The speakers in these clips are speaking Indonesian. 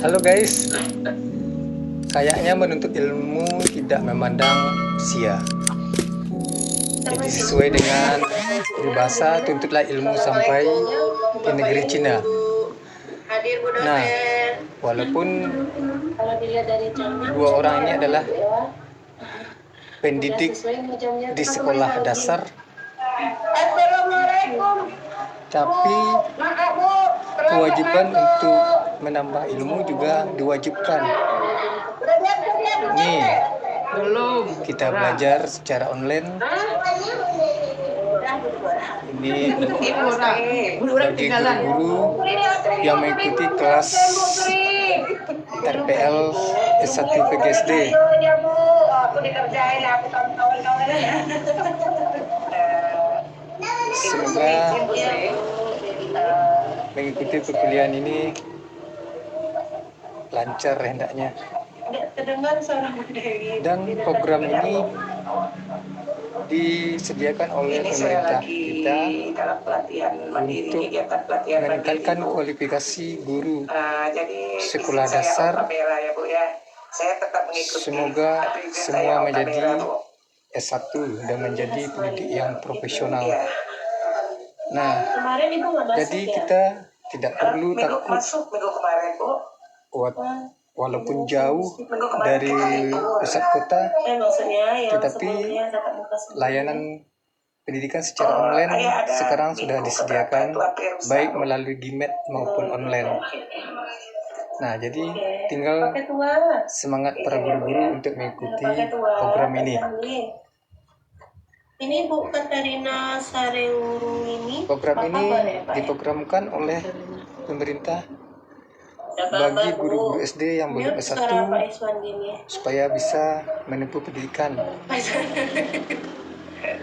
Halo guys, kayaknya menuntut ilmu tidak memandang usia. Jadi sesuai dengan peribahasa, tuntutlah ilmu sampai ke negeri Cina. Nah, walaupun dua orang ini adalah pendidik di sekolah dasar, tapi kewajiban untuk menambah ilmu juga diwajibkan. Nih, kita belajar secara online. Ini bagi guru-guru yang mengikuti kelas RPL S1 PGSD. Semoga mengikuti perkuliahan ini lancar hendaknya. Dan program ini disediakan oleh pemerintah kita untuk meningkatkan kualifikasi guru sekolah dasar. Semoga semua menjadi S1 dan menjadi pendidik yang profesional. Nah, jadi kita tidak perlu takut walaupun jauh dari pusat kota, tetapi layanan pendidikan secara online sekarang sudah disediakan baik melalui GIMET maupun online. Nah, jadi tinggal semangat para guru-guru untuk mengikuti program ini. Ini Bu Katarina Sarewurung ini. Program ini diprogramkan oleh pemerintah bagi guru-guru SD yang belum S1 supaya bisa menempuh pendidikan.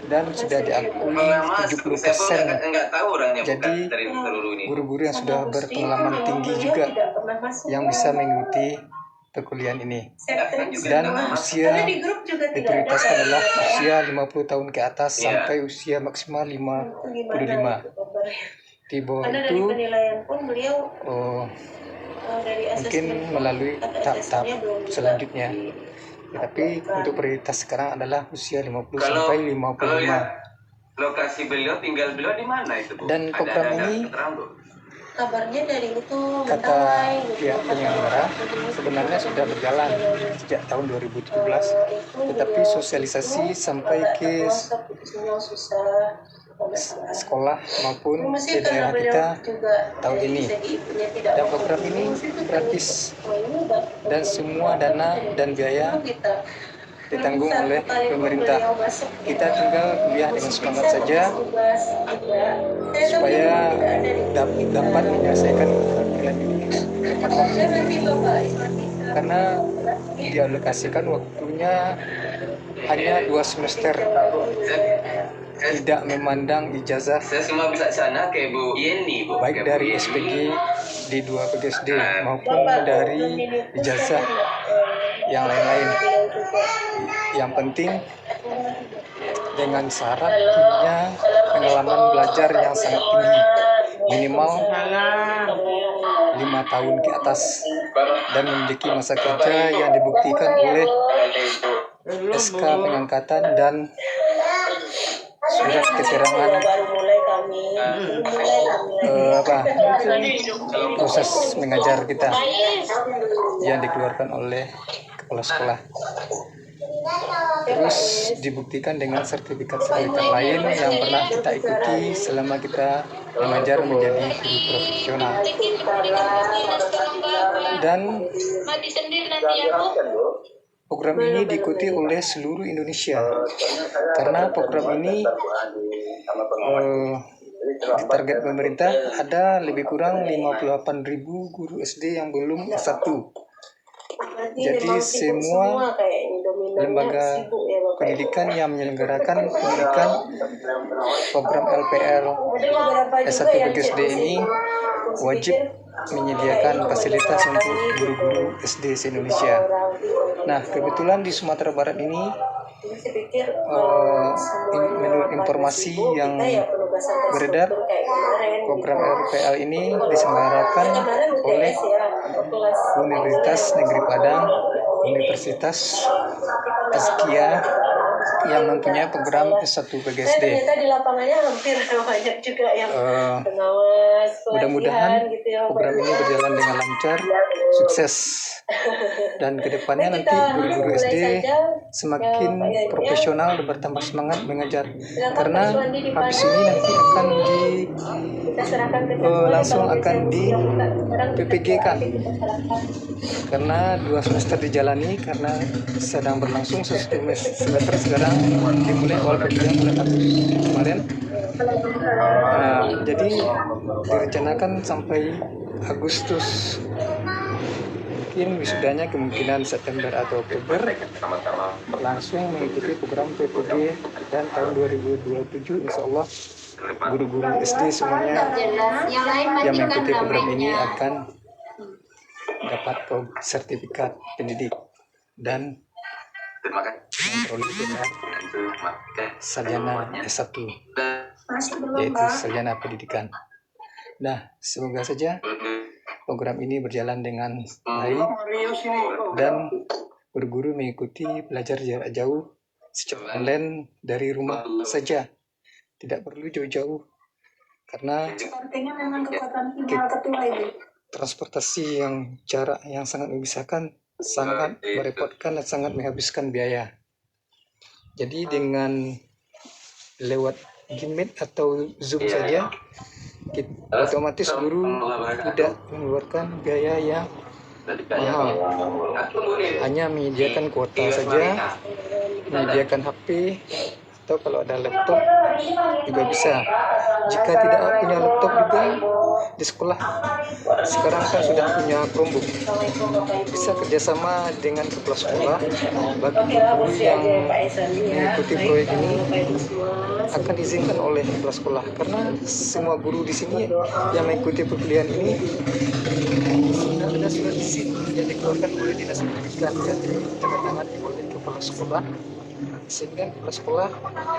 Dan sudah diakui 70%. Jadi guru-guru yang sudah berpengalaman tinggi juga yang bisa mengikuti perkuliahan ini. Dan usia diprioritaskan adalah usia 50 tahun ke atas sampai usia maksimal 55. Di bawah itu mungkin melalui tahap selanjutnya. Tapi untuk prioritas sekarang adalah usia 50 sampai 55. Lokasi beliau, tinggal beliau di mana itu, Bu? Dan program ini kabarnya dari itu kata pihak penyelenggara sebenarnya sudah berjalan sejak tahun 2017, tetapi sosialisasi sampai ke sekolah maupun ke daerah kita tahun ini. Dan program ini gratis dan semua dana dan biaya ditanggung oleh pemerintah. Kita tinggal kuliah dengan semangat saja supaya dapat menyelesaikan program ini tepat waktu. Karena dialokasikan waktunya hanya 2 semester, tidak memandang ijazah. Saya semua bisa sana ke Bu Yeni, Bu. Baik dari SPG D2 PGSD maupun dari ijazah yang lain-lain. Yang penting dengan syarat punya pengalaman belajar yang sangat tinggi, minimal 5 tahun ke atas, dan memiliki masa kerja yang dibuktikan oleh SK pengangkatan dan surat keterangan proses mengajar kita yang dikeluarkan oleh kepala sekolah. Terus dibuktikan dengan sertifikat-sertifikat lain yang pernah kita ikuti selama kita mengajar menjadi guru profesional. Dan program ini diikuti oleh seluruh Indonesia karena program ini di target pemerintah ada lebih kurang 58.000 guru SD yang belum S1. Jadi semua lembaga pendidikan yang menyelenggarakan pendidikan program LPR S1 PGSD ini wajib menyediakan fasilitas untuk guru-guru SD se-Indonesia. Nah, kebetulan di Sumatera Barat ini menurut informasi yang beredar, program RPL ini diselenggarakan oleh Universitas Negeri Padang, Universitas Azkia yang mempunyai program S1 PGSD. Ternyata di lapangannya hampir banyak juga yang pengawas, mudah-mudahan gitu ya, program ini berjalan dengan lancar, sukses, dan kedepannya nanti guru-guru SD semakin profesional dan bertambah semangat mengajar. Karena habis ini nanti akan langsung akan di PPG kan, karena 2 semester dijalani, karena sedang berlangsung 1 semester sekarang dimulai awal PPG mulai Agustus kemarin. Jadi direncanakan sampai Agustus, mungkin wisudanya kemungkinan September atau Oktober, langsung mengikuti program PPG, dan tahun 2027 insya Allah guru-guru SD semuanya yang mengikuti program ini akan dapat sertifikat pendidik dan memperoleh sarjana S1, yaitu sarjana pendidikan. Nah, semoga saja program ini berjalan dengan baik dan guru-guru mengikuti belajar jarak jauh secara online dari rumah saja, tidak perlu jauh-jauh, karena transportasi yang jarak yang sangat memisahkan, sangat merepotkan dan sangat menghabiskan biaya. Jadi dengan lewat Gmeet atau Zoom saja, otomatis guru tidak mengeluarkan biaya yang mahal, hanya menyediakan kuota saja, menyediakan HP, atau kalau ada laptop juga bisa. Jika tidak punya laptop juga di sekolah sekarang kan sudah punya Chromebook, bisa kerjasama dengan kepala sekolah. Bagi guru yang mengikuti proyek ini akan diizinkan oleh kepala sekolah, karena semua guru di sini yang mengikuti perkuliahan ini sudah ada surat izin yang dikeluarkan oleh dinas pendidikan, yang ditandatangani oleh kepala sekolah, sehingga kepala sekolah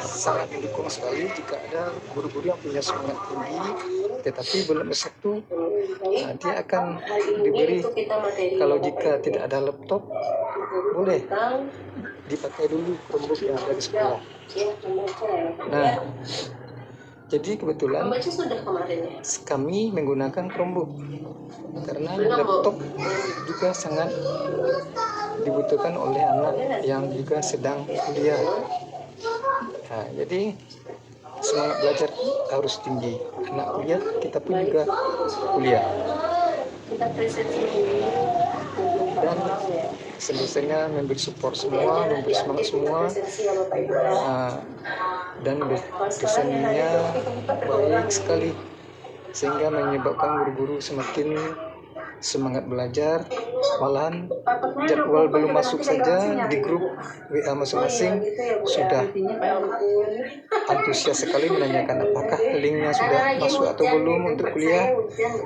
sangat mendukung sekali jika ada guru-guru yang punya semangat tinggi tetapi belum S1, dia akan diberi, kalau jika tidak ada laptop boleh dipakai dulu Chromebook yang ada di sekolah. Nah, jadi kebetulan kami menggunakan Chromebook karena laptop juga sangat dibutuhkan oleh anak yang juga sedang kuliah. Nah, jadi semangat belajar harus tinggi. Anak kuliah, kita pun juga kuliah. Dan selesainya memberi support semua, memberi semangat semua, dan kesannya baik sekali, sehingga menyebabkan guru-guru semakin semangat belajar. Malahan jadwal belum masuk saja di grup WA masing-masing sudah antusias sekali menanyakan apakah linknya sudah masuk atau belum untuk kuliah,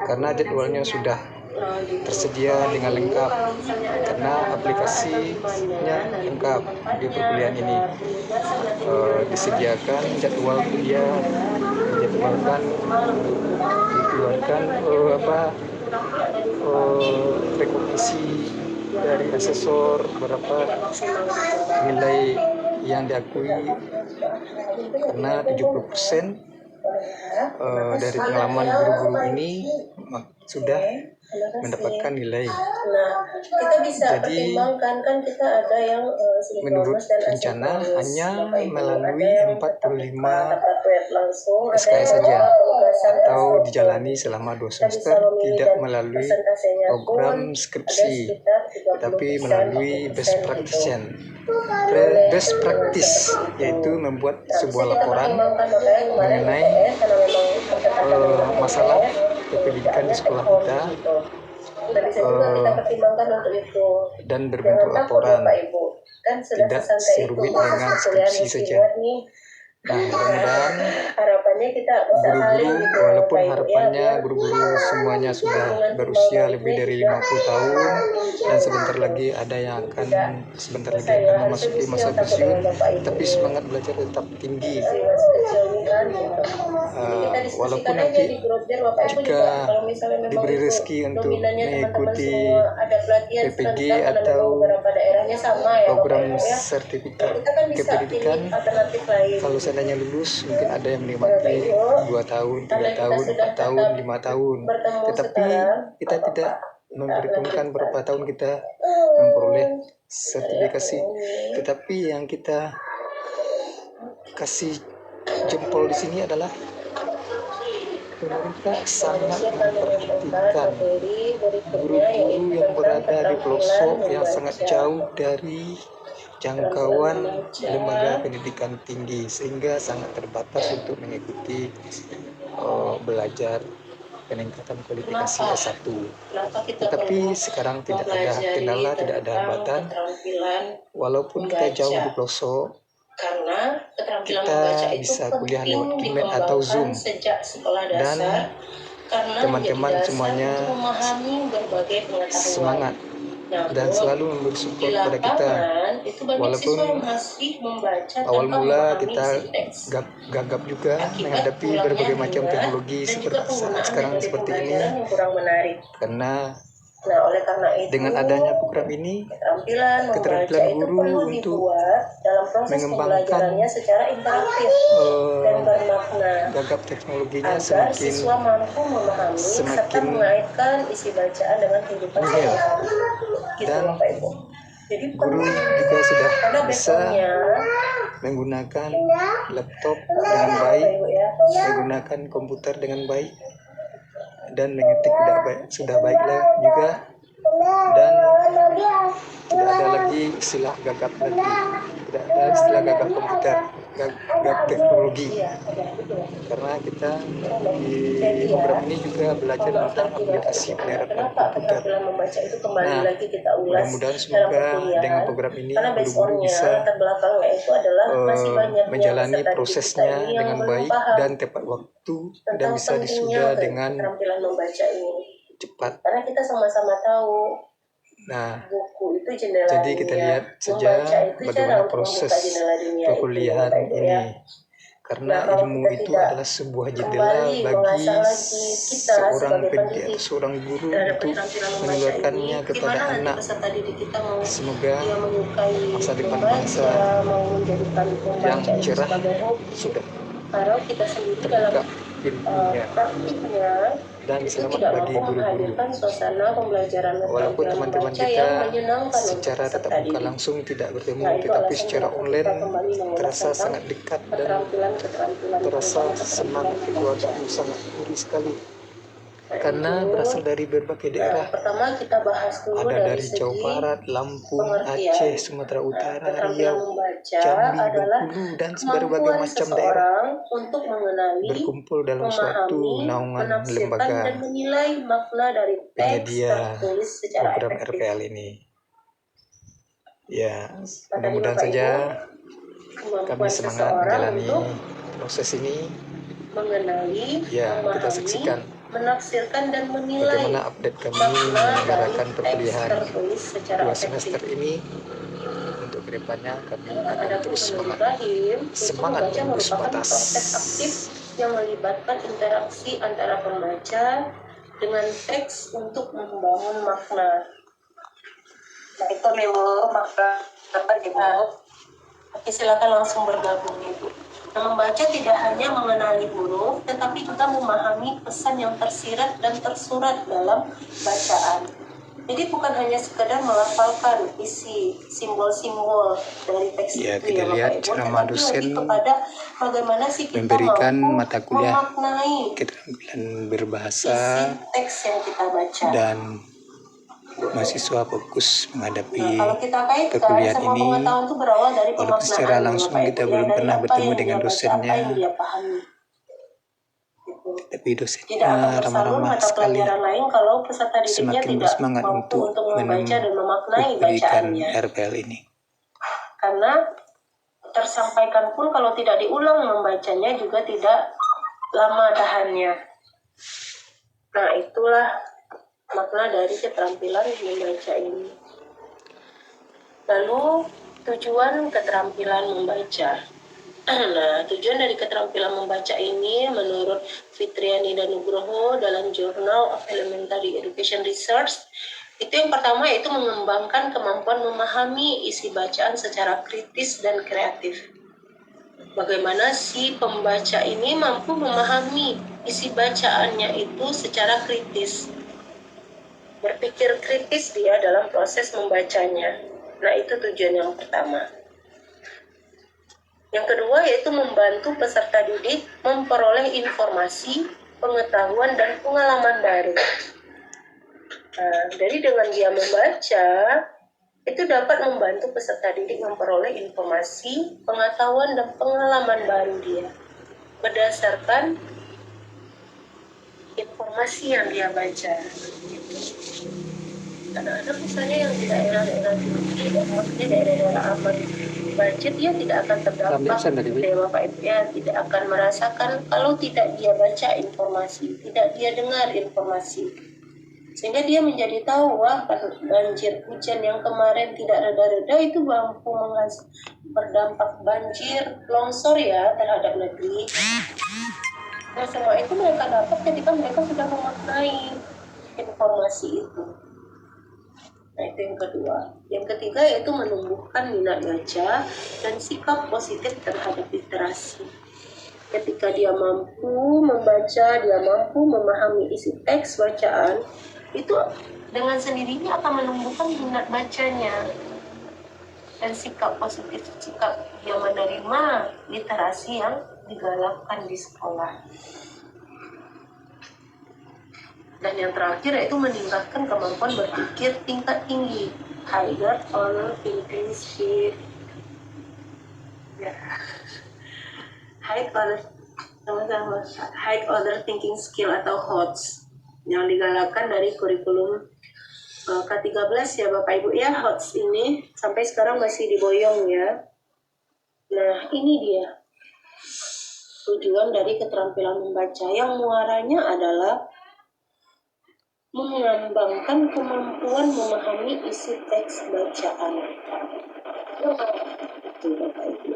karena jadwalnya sudah tersedia dengan lengkap, karena aplikasinya lengkap di perkuliahan ini. Disediakan jadwal kuliah, dijadwalkan, dikeluarkan rekomendasi dari asesor berapa nilai yang diakui, karena 70% dari pengalaman guru-guru ini sudah mendapatkan nilai. Jadi menurut rencana hanya melalui 45 SKS saja, atau dijalani selama 2 semester, tidak melalui program skripsi, tetapi melalui best practice, yaitu membuat sebuah laporan mengenai masalah kependidikan di sekolah kita, dan berbentuk laporan, tidak serumit dengan skripsi saja. Nah, mudah-mudahan harapannya kita bisa saling guru-guru, gitu, walaupun Pak Ibu, harapannya biar guru-guru semuanya sudah berusia lebih dari 50 tahun dan sebentar lagi ada yang akan sebentar lagi akan memasuki masa pensiun, tapi semangat belajar tetap tinggi. masih kecil nih kan gitu. Jadi kita Walaupun diskusikan aja nanti di grup biar Bapak Ibu jika juga kalau misalnya memang diberi itu rezeki untuk dominannya teman-teman mengikuti semua ada pelatihan PPG serentak karena atau memang beberapa daerahnya sama ya Bapak program Ibu ya. sertifikat Kita kan bisa kependidikan, pilih alternatif lain. kalau seandainya lulus mungkin ada yang menikmati 2 tahun, 3 tahun, 4 tahun, 5 tahun, tetapi kita tidak memperhitungkan berapa tahun kita memperoleh sertifikasi, tetapi yang kita kasih jempol di sini adalah pemerintah sangat memperhatikan guru-guru yang berada di pelosok yang sangat jauh dari jangkauan lembaga pendidikan tinggi, sehingga sangat terbatas untuk mengikuti belajar peningkatan kualifikasi S1. Tetapi sekarang tidak ada kendala, tidak ada hambatan. Walaupun kita jauh di pelosok, karena keterampilan kita membaca itu bisa kuliah lewat penting Kimet atau Zoom. sejak sekolah Dan dasar karena teman-teman menjadi dasar semuanya untuk memahami berbagai pengetahuan. semangat dan selalu memberi support Di kepada kita. lapangan, itu banyak Walaupun siswa yang masih membaca awal tanpa mula memahami kita isi teks. gagap juga Akibat menghadapi pulangnya berbagai macam ringan teknologi dan juga seperti saat penggunaan sekarang metode seperti ini, pembelajaran yang kurang menarik. karena Nah, oleh karena itu, dengan adanya program ini keterampilan membaca itu guru perlu untuk dibuat dalam proses mengembangkan pembelajarannya secara interaktif dan bermakna gagap teknologinya agar semakin siswa mampu memahami serta mengaitkan isi bacaan dengan kehidupan sehari-hari. Gitu, dan Bapak Ibu. Jadi guru juga sudah karena bisa backgroundnya menggunakan laptop dengan baik, menggunakan komputer dengan baik, dan mengetik sudah baiklah juga, dan tidak ada lagi istilah gagap lagi, tidak ada istilah gagap komputer, gagap teknologi, karena kita di program ini juga belajar tentang aplikasi penerapan komputer. Nah, mudah-mudahan semoga dengan program ini guru-guru bisa menjalani prosesnya dengan baik dan tepat waktu dan bisa disudah dengan cepat. Karena kita sama-sama tahu Nah, buku itu jendela jadi kita lihat saja bagaimana proses perkuliahan ini. Karena ilmu itu adalah sebuah jendela bagi seorang guru untuk mengeluarkannya kepada anak. Semoga masa depan bangsa yang cerah sudah terbuka pintunya. Dan selamat bagi guru-guru. Walaupun teman-teman kita secara tatap muka langsung tidak bertemu, tetapi secara online terasa sangat dekat dan terasa senang, keluarga sangat gurih sekali. Karena berasal dari berbagai daerah. Ada dari Jawa Barat, Lampung, Aceh, Sumatera Utara, Riau, Jambi, Bengkulu, dan berbagai macam daerah berkumpul dalam suatu naungan lembaga penyedia program RPL ini. Ya, mudah-mudahan saja kami semangat menjalani proses ini. Ya, kita saksikan menafsirkan dan menilai bagaimana update kami menyelenggarakan perkuliahan 2 semester ini. Untuk kedepannya kami akan terus semangat menembus batas yang melibatkan interaksi antara pembaca dengan teks untuk membangun makna. Nah, itu Ibu makna apa Ibu? Oke, silakan langsung bergabung Ibu. Membaca tidak hanya mengenali huruf, tetapi juga memahami pesan yang tersirat dan tersurat dalam bacaan. Jadi bukan hanya sekedar melafalkan isi simbol-simbol dari teks ya, itu kita lihat ceramah dosen bagaimana sih kita memberikan mata kuliah memaknai keterampilan berbahasa isi teks yang kita baca. Dan mahasiswa fokus menghadapi kalau kita kaitkan, perkuliahan semua ini, pengetahuan itu berawal dari walaupun secara langsung kita belum pernah bertemu dengan dosennya, tapi dosennya ramah-ramah sekali, semakin bersemangat untuk memberikan RPL ini. Karena tersampaikan pun kalau tidak diulang membacanya juga tidak lama tahannya. Nah, itulah makna dari keterampilan membaca ini. Lalu tujuan keterampilan membaca. Nah, tujuan dari keterampilan membaca ini menurut Fitriani dan Nugroho dalam Journal of Elementary Education Research, itu yang pertama yaitu mengembangkan kemampuan memahami isi bacaan secara kritis dan kreatif. Bagaimana si pembaca ini mampu memahami isi bacaannya itu secara kritis. Berpikir kritis dia dalam proses membacanya. Nah, itu tujuan yang pertama. Yang kedua yaitu membantu peserta didik memperoleh informasi, pengetahuan, dan pengalaman baru. Nah, jadi dengan dia membaca, itu dapat membantu peserta didik memperoleh informasi, pengetahuan, dan pengalaman baru dia berdasarkan informasi yang dia baca. Anak-anak misalnya yang di daerah-daerah tinggi, maksudnya daerah-daerah aman budget, dia tidak akan terdampak ya Bapak Ibu ya, tidak akan merasakan kalau tidak dia baca informasi, tidak dia dengar informasi. Sehingga dia menjadi tahu, wah banjir hujan yang kemarin tidak reda-reda itu mampu berdampak banjir, longsor ya terhadap negeri. Nah, semua itu mereka dapat ketika mereka sudah memaknai informasi itu. Nah, itu yang kedua. Yang ketiga yaitu menumbuhkan minat baca dan sikap positif terhadap literasi. Ketika dia mampu membaca, dia mampu memahami isi teks bacaan, itu dengan sendirinya akan menumbuhkan minat bacanya dan sikap positif, sikap dia menerima literasi yang digalakkan di sekolah. Dan yang terakhir yaitu meningkatkan kemampuan berpikir tingkat tinggi, higher order thinking skill, high order thinking skill atau HOTS yang digalakkan dari kurikulum K13 ya Bapak Ibu ya. HOTS ini sampai sekarang masih diboyong ya. Nah, ini dia tujuan dari keterampilan membaca yang muaranya adalah mengembangkan kemampuan memahami isi teks bacaan. Itu Bapak Ibu.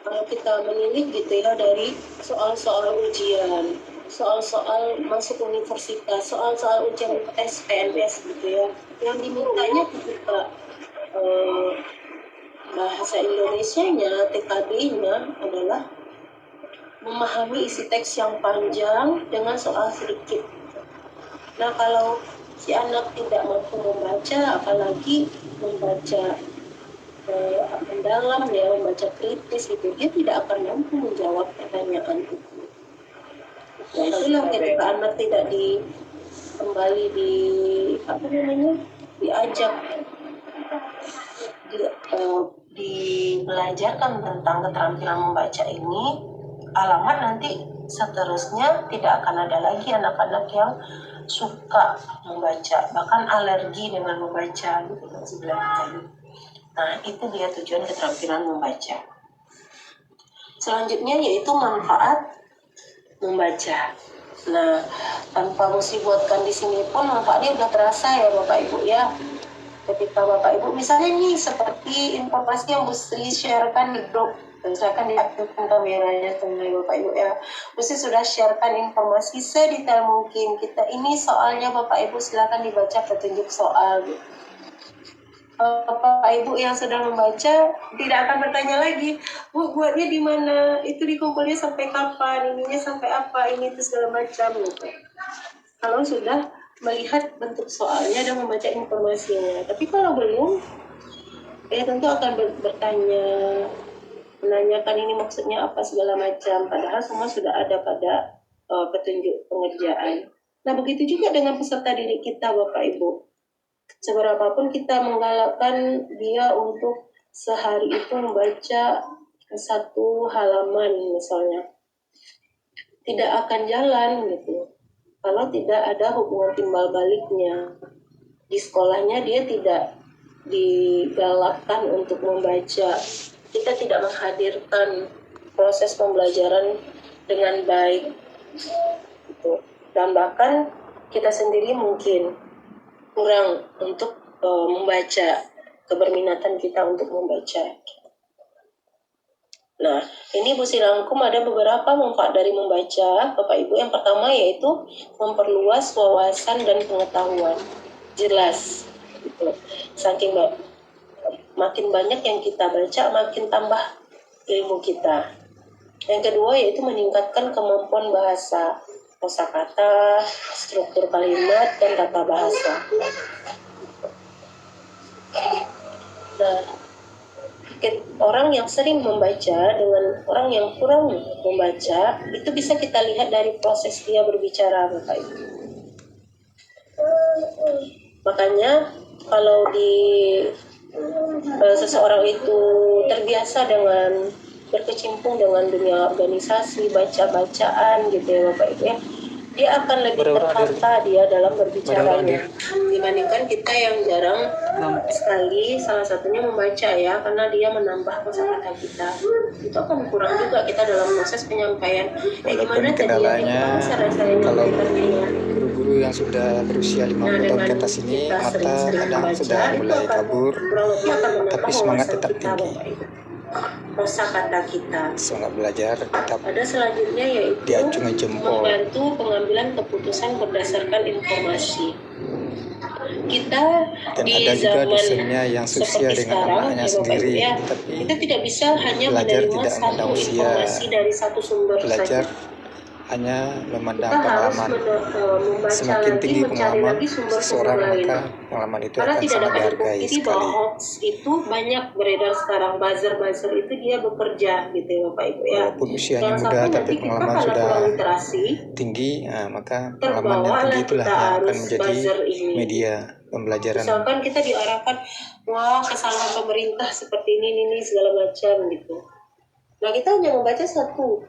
Kalau kita menilik gitu ya dari soal-soal ujian, soal-soal masuk universitas, soal-soal ujian SPNS gitu ya, yang dimintanya ketika bahasa Indonesianya, TKB-nya adalah memahami isi teks yang panjang dengan soal sedikit. Nah, kalau si anak tidak mampu membaca, apalagi membaca mendalam ya, membaca kritis gitu, dia tidak akan mampu menjawab pertanyaan itu. Nah, itulah ketika anak tidak kembali diajak dibelajarkan tentang keterampilan membaca ini, alamat nanti seterusnya tidak akan ada lagi anak-anak yang suka membaca, bahkan alergi dengan membaca gitu kan sebelah tadi. Nah, itu dia tujuan keterampilan membaca. Selanjutnya yaitu manfaat membaca. Nah, tanpa mesti buatkan di sini pun manfaatnya udah terasa ya Bapak Ibu ya. Ketika Bapak Ibu misalnya nih seperti informasi yang Busri sharekan di grup, misalkan diaktifkan kameranya teman Bapak Ibu ya, Busri sudah sharekan informasi sedetail mungkin. Kita ini soalnya Bapak Ibu silakan dibaca petunjuk soal gitu. Bapak Ibu yang sedang membaca tidak akan bertanya lagi, Bu, buatnya di mana, itu dikumpulnya sampai kapan, ininya sampai apa, ini itu segala macam gitu. Kalau sudah melihat bentuk soalnya dan membaca informasinya. Tapi kalau belum, tentu akan bertanya, menanyakan ini maksudnya apa segala macam. Padahal semua sudah ada pada petunjuk pengerjaan. Nah, begitu juga dengan peserta didik kita Bapak Ibu. Seberapapun kita menggalakkan dia untuk sehari itu membaca 1 halaman misalnya, tidak akan jalan gitu kalau tidak ada hubungan timbal baliknya. Di sekolahnya dia tidak digalakkan untuk membaca kita tidak menghadirkan proses pembelajaran dengan baik gitu. Dan bahkan kita sendiri mungkin kurang untuk membaca, keberminatan kita untuk membaca. Nah, ini Bu Silangkum ada beberapa manfaat dari membaca, Bapak Ibu. Yang pertama yaitu memperluas wawasan dan pengetahuan. Jelas gitu. Saking makin banyak yang kita baca, makin tambah ilmu kita. Yang kedua yaitu meningkatkan kemampuan bahasa, kosakata, struktur kalimat, dan tata bahasa. Nah, orang yang sering membaca dengan orang yang kurang membaca, itu bisa kita lihat dari proses dia berbicara, Bapak Ibu. Makanya kalau seseorang itu terbiasa dengan berkecimpung dengan dunia organisasi, baca-bacaan gitu ya Bapak Ibu ya, dia akan lebih tertata dia dalam berbicaranya dibandingkan kita yang jarang sekali, salah satunya membaca ya, karena dia menambah kosakata kita, itu akan kurang juga kita dalam proses penyampaian. Walaupun kendalanya kalau guru-guru yang sudah berusia 50 tahun ke atas ini mata kadang sudah mulai kabur, tapi semangat tetap tinggi. Kosakata kita, semangat belajar tetap ada selanjutnya yaitu diacungi jempol, membantu pengambilan keputusan berdasarkan informasi. Kita dan di ada juga zaman dosennya yang seusia dengan anaknya sendiri, ya, tapi kita tidak bisa hanya belajar menerima tidak satu memandang usia, informasi dari satu sumber belajar saja. hanya memandang Kita pengalaman. Semakin tinggi pengalaman seseorang, maka pengalaman itu karena akan tidak sangat dapat dihargai dipungkiri sekali. bahwa hoax itu banyak beredar sekarang. Buzzer itu dia bekerja gitu ya Bapak Ibu ya. Walaupun usianya muda tapi pengalaman sudah tinggi, maka pengalaman yang tinggi itulah yang akan menjadi media pembelajaran. Misalkan kita diarahkan, wah kesalahan pemerintah seperti ini segala macam gitu. Nah kita hanya membaca satu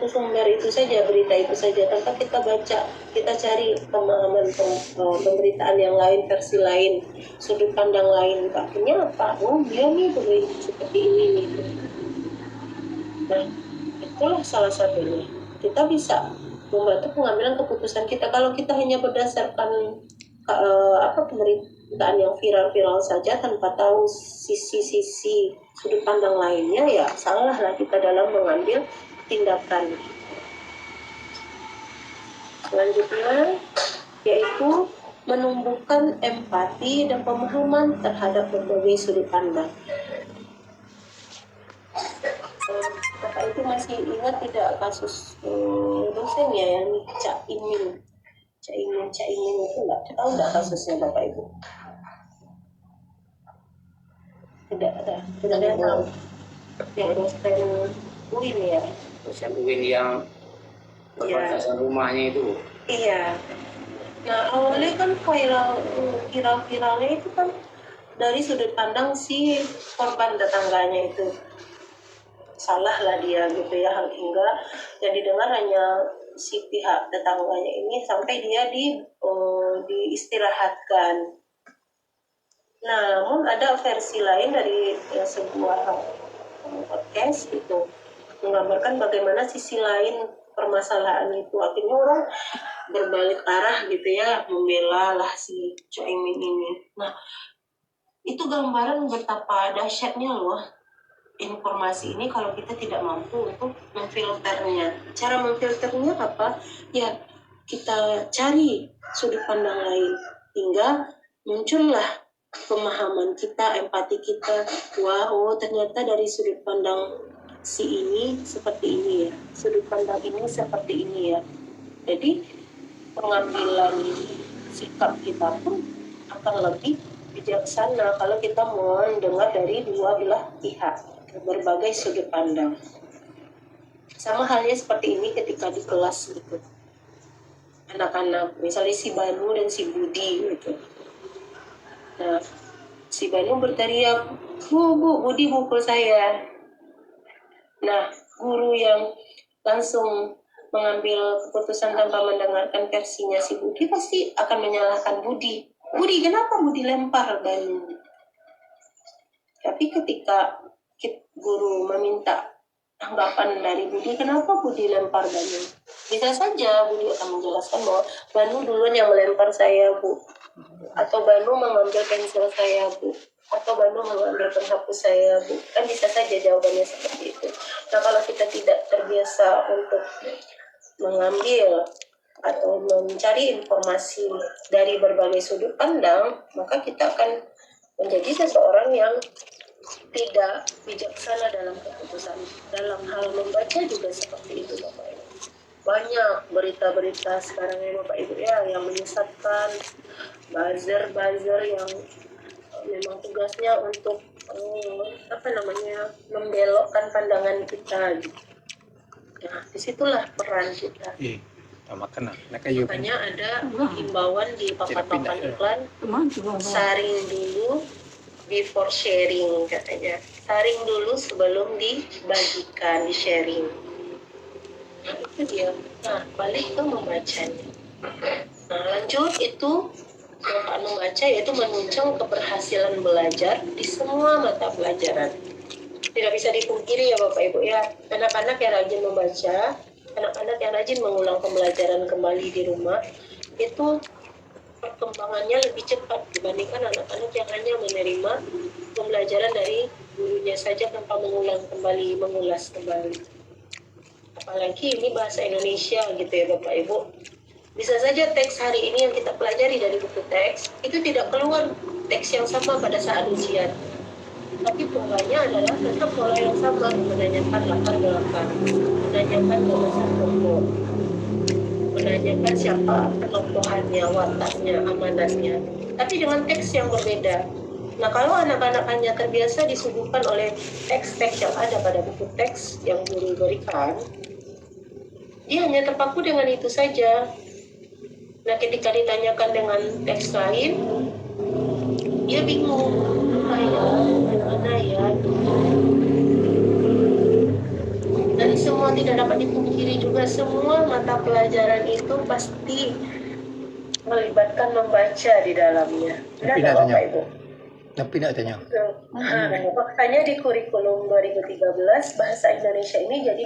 sumber itu saja, berita itu saja, tanpa kita baca, kita cari pemahaman pemberitaan yang lain, versi lain, sudut pandang lain. Akhirnya apa? Oh dia nih seperti ini nih. Nah itulah salah satunya. Kita bisa membantu pengambilan keputusan kita. Kalau kita hanya berdasarkan pemberitaan yang viral saja tanpa tahu sisi-sisi sudut pandang lainnya, ya salahlah kita dalam mengambil tindakan. Selanjutnya yaitu menumbuhkan empati dan pemahaman terhadap berbagai sudut pandang. Bapak itu masih ingat tidak kasus dosennya yang Cak Imin itu tahu nggak kasusnya Bapak Ibu? Tidak ada yang tahu. Yang dosen UIN ya. Dosen UIN yang perbatasan rumahnya itu. Iya. Nah awalnya kan viralnya itu kan dari sudut pandang si korban tetangganya itu. Salah lah dia gitu ya, hingga yang didengar hanya si pihak tetangganya ini sampai dia diistirahatkan. Namun ada versi lain dari sebuah podcast itu menggambarkan bagaimana sisi lain permasalahan itu. Akhirnya orang berbalik arah gitu ya, membela lah si Caimin ini. Nah itu gambaran betapa dahsyatnya loh informasi ini kalau kita tidak mampu untuk memfilternya. Cara memfilternya apa? Ya kita cari sudut pandang lain hingga muncullah pemahaman kita, empati kita. Wah, ternyata dari sudut pandang si ini seperti ini ya, sudut pandang ini seperti ini ya. Jadi pengambilan sikap kita pun akan lebih bijaksana kalau kita mau mendengar dari dua belah pihak, berbagai sudut pandang. Sama halnya seperti ini ketika di kelas gitu, anak-anak misalnya si Banu dan si Budi gitu. Nah si Banu berteriak, Bu Budi pukul saya. Nah guru yang langsung mengambil keputusan tanpa mendengarkan versinya si Budi pasti akan menyalahkan Budi, kenapa Budi lempar Banu? Tapi ketika guru meminta tanggapan dari Budi, kenapa Budi lempar Banu? Bisa saja Budi akan menjelaskan bahwa Banu duluan yang melempar saya, Bu. Atau Banu mengambil pensil saya, Bu. Atau Banu mengambil penghapus saya, Bu. Kan bisa saja jawabannya seperti itu. Nah, kalau kita tidak terbiasa untuk mengambil atau mencari informasi dari berbagai sudut pandang, maka kita akan menjadi seseorang yang tidak bijaksana dalam keputusan. Dalam hal membaca juga seperti itu, Bapak Ibu. Banyak berita-berita sekarang ya Bapak Ibu ya yang menyesatkan, buzzer yang memang tugasnya untuk membelokkan pandangan kita. Nah, disitulah peran kita. Makanya ada himbauan di papan-papan iklan, saring dulu before sharing katanya. Saring dulu sebelum dibagikan, di-sharing. Nah, itu dia. Nah, balik ke membacanya. Nah, lanjut itu manfaat membaca yaitu menunjang keberhasilan belajar di semua mata pelajaran. Tidak bisa dipungkiri ya Bapak Ibu ya, anak-anak yang rajin membaca, anak-anak yang rajin mengulang pembelajaran kembali di rumah, itu perkembangannya lebih cepat dibandingkan anak-anak yang hanya menerima pembelajaran dari gurunya saja tanpa mengulang kembali, mengulas kembali. Apalagi ini bahasa Indonesia gitu ya Bapak Ibu. Bisa saja teks hari ini yang kita pelajari dari buku teks, itu tidak keluar teks yang sama pada saat ujian. Tapi polanya adalah tetap pola yang sama, menanyakan latar belakang, menanyakan gagasan pokok, menanyakan siapa tokohannya, wataknya, amanatnya, tapi dengan teks yang berbeda. Nah, kalau anak-anak hanya terbiasa disuguhkan oleh teks-teks yang ada pada buku teks yang guru berikan, dia hanya terpaku dengan itu saja. Nah, ketika ditanyakan dengan teks lain, dia bingung. Mana ya? Dan semua tidak dapat dipungkiri juga, semua mata pelajaran itu pasti melibatkan membaca di dalamnya. Tapi tidak tanya. Tapi tidak tanya. Makanya di kurikulum 2013 bahasa Indonesia ini jadi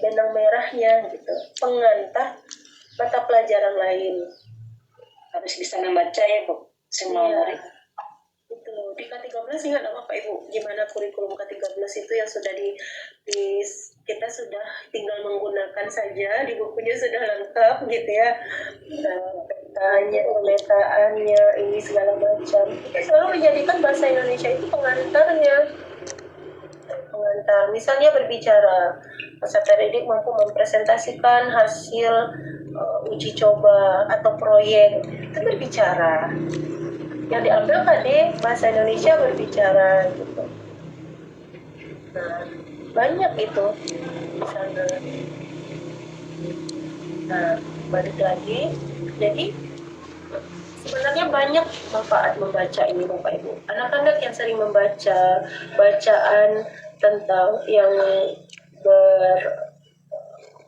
benang merahnya gitu. Pengantar mata pelajaran lain. Harus bisa membaca ya Bu, semua murid. Itu di K13 ingat nggak Bapak Ibu gimana kurikulum K13 itu yang sudah kita sudah tinggal menggunakan saja, di bukunya sudah lengkap gitu ya, petanya, pemetaannya, ini segala macam. Kita selalu menjadikan bahasa Indonesia itu pengantar, misalnya berbicara, peserta didik mampu mempresentasikan hasil uji coba atau proyek, itu berbicara. Yang diambil KD bahasa Indonesia berbicara gitu. Nah, banyak itu misalnya. Nah, balik lagi, jadi sebenarnya banyak manfaat membaca ini Bapak Ibu. Anak-anak yang sering membaca bacaan tentang yang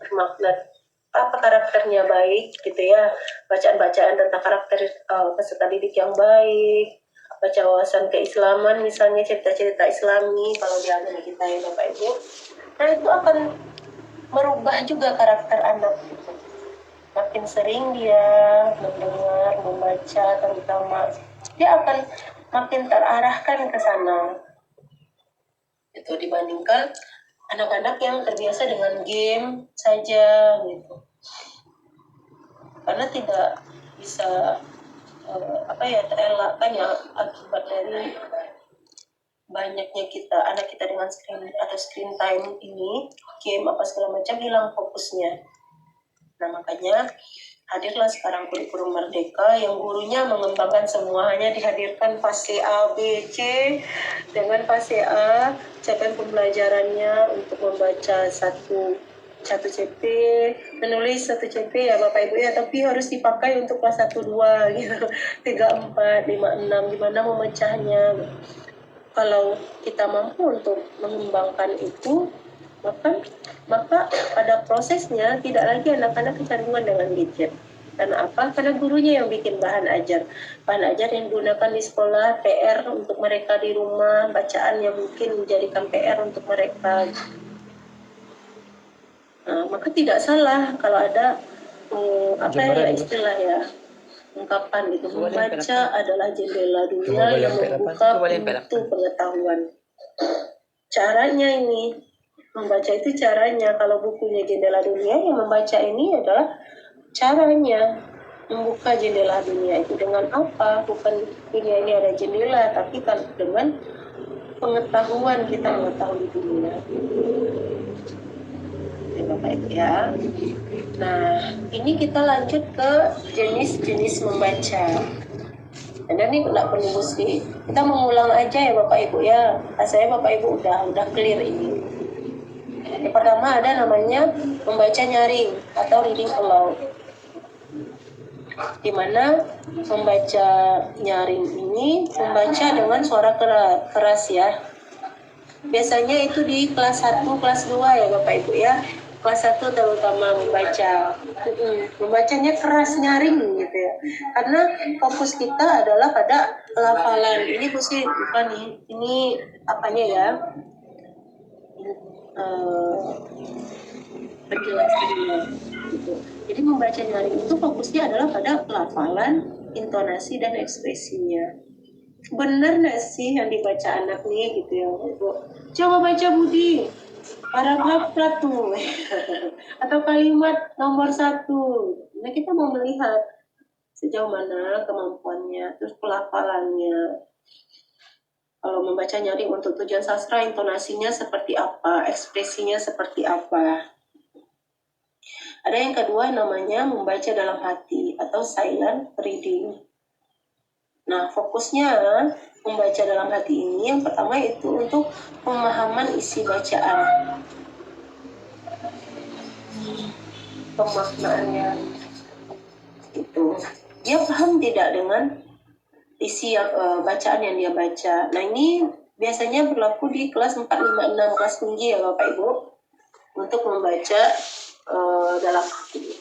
bermakna karakternya baik gitu ya, bacaan-bacaan tentang karakter peserta didik yang baik, baca wawasan keislaman misalnya, cerita-cerita Islami kalau di agama kita ya Bapak Ibu. Nah, itu akan merubah juga karakter anak gitu. Makin sering dia mendengar, membaca terutama, dia akan makin terarahkan ke sana. Itu dibandingkan anak-anak yang terbiasa dengan game saja gitu. Karena tidak bisa terelakkan ya akibat dari banyaknya anak kita dengan screen time ini, game apa segala macam, hilang fokusnya. Nah, makanya hadirlah sekarang kurikulum Merdeka yang gurunya mengembangkan semua, hanya dihadirkan fase A, B, C. Dengan fase A, capaian pembelajarannya untuk membaca satu CP, menulis 1 CP ya Bapak Ibu ya, tapi harus dipakai untuk kelas 1, 2 gitu, 3, 4, 5, 6, gimana memecahnya. Kalau kita mampu untuk mengembangkan itu, maka pada prosesnya tidak lagi anak-anak kecanduan dengan gadget. Karena apa? Karena gurunya yang bikin bahan ajar. Bahan ajar yang digunakan di sekolah, PR untuk mereka di rumah, bacaan yang mungkin menjadikan PR untuk mereka. Nah, maka tidak salah kalau ada istilah ya, ungkapan gitu. Membaca adalah jendela dunia yang membuka pintu pengetahuan. Caranya ini, membaca itu caranya. Kalau bukunya jendela dunia, yang membaca ini adalah caranya membuka jendela dunia itu dengan apa? Bukan dunia ini ada jendela, tapi kan dengan pengetahuan kita mengetahui dunia. Ya, Bapak Ibu ya. Nah, ini kita lanjut ke jenis-jenis membaca. Anda nih nggak perlu mesti kita mengulang aja ya Bapak Ibu ya. Saya Bapak Ibu udah clear ini. Yang pertama ada namanya membaca nyaring atau reading aloud. Di mana membaca nyaring ini membaca dengan suara keras ya. Biasanya itu di kelas 1, kelas 2 ya Bapak Ibu ya. Kelas 1 terutama membacanya keras nyaring gitu ya. Karena fokus kita adalah pada pelafalan. Ini bukan nih, ini apanya ya? Penjelasannya gitu. Jadi membaca nyaring itu fokusnya adalah pada pelafalan, intonasi dan ekspresinya. Benar nggak sih yang dibaca anak nih gitu ya Bu? Coba baca Budi paragraf satu atau kalimat nomor 1. Nah kita mau melihat sejauh mana kemampuannya, terus pelafalannya. Kalau membaca nyaring untuk tujuan sastra, intonasinya seperti apa, ekspresinya seperti apa. Ada yang kedua namanya membaca dalam hati atau silent reading. Nah, fokusnya membaca dalam hati ini yang pertama itu untuk pemahaman isi bacaan. Pemaknaannya itu. Dia paham tidak dengan isi bacaan yang dia baca. Nah, ini biasanya berlaku di kelas 4, 5, 6 kelas tinggi ya Bapak Ibu untuk membaca dalam hati.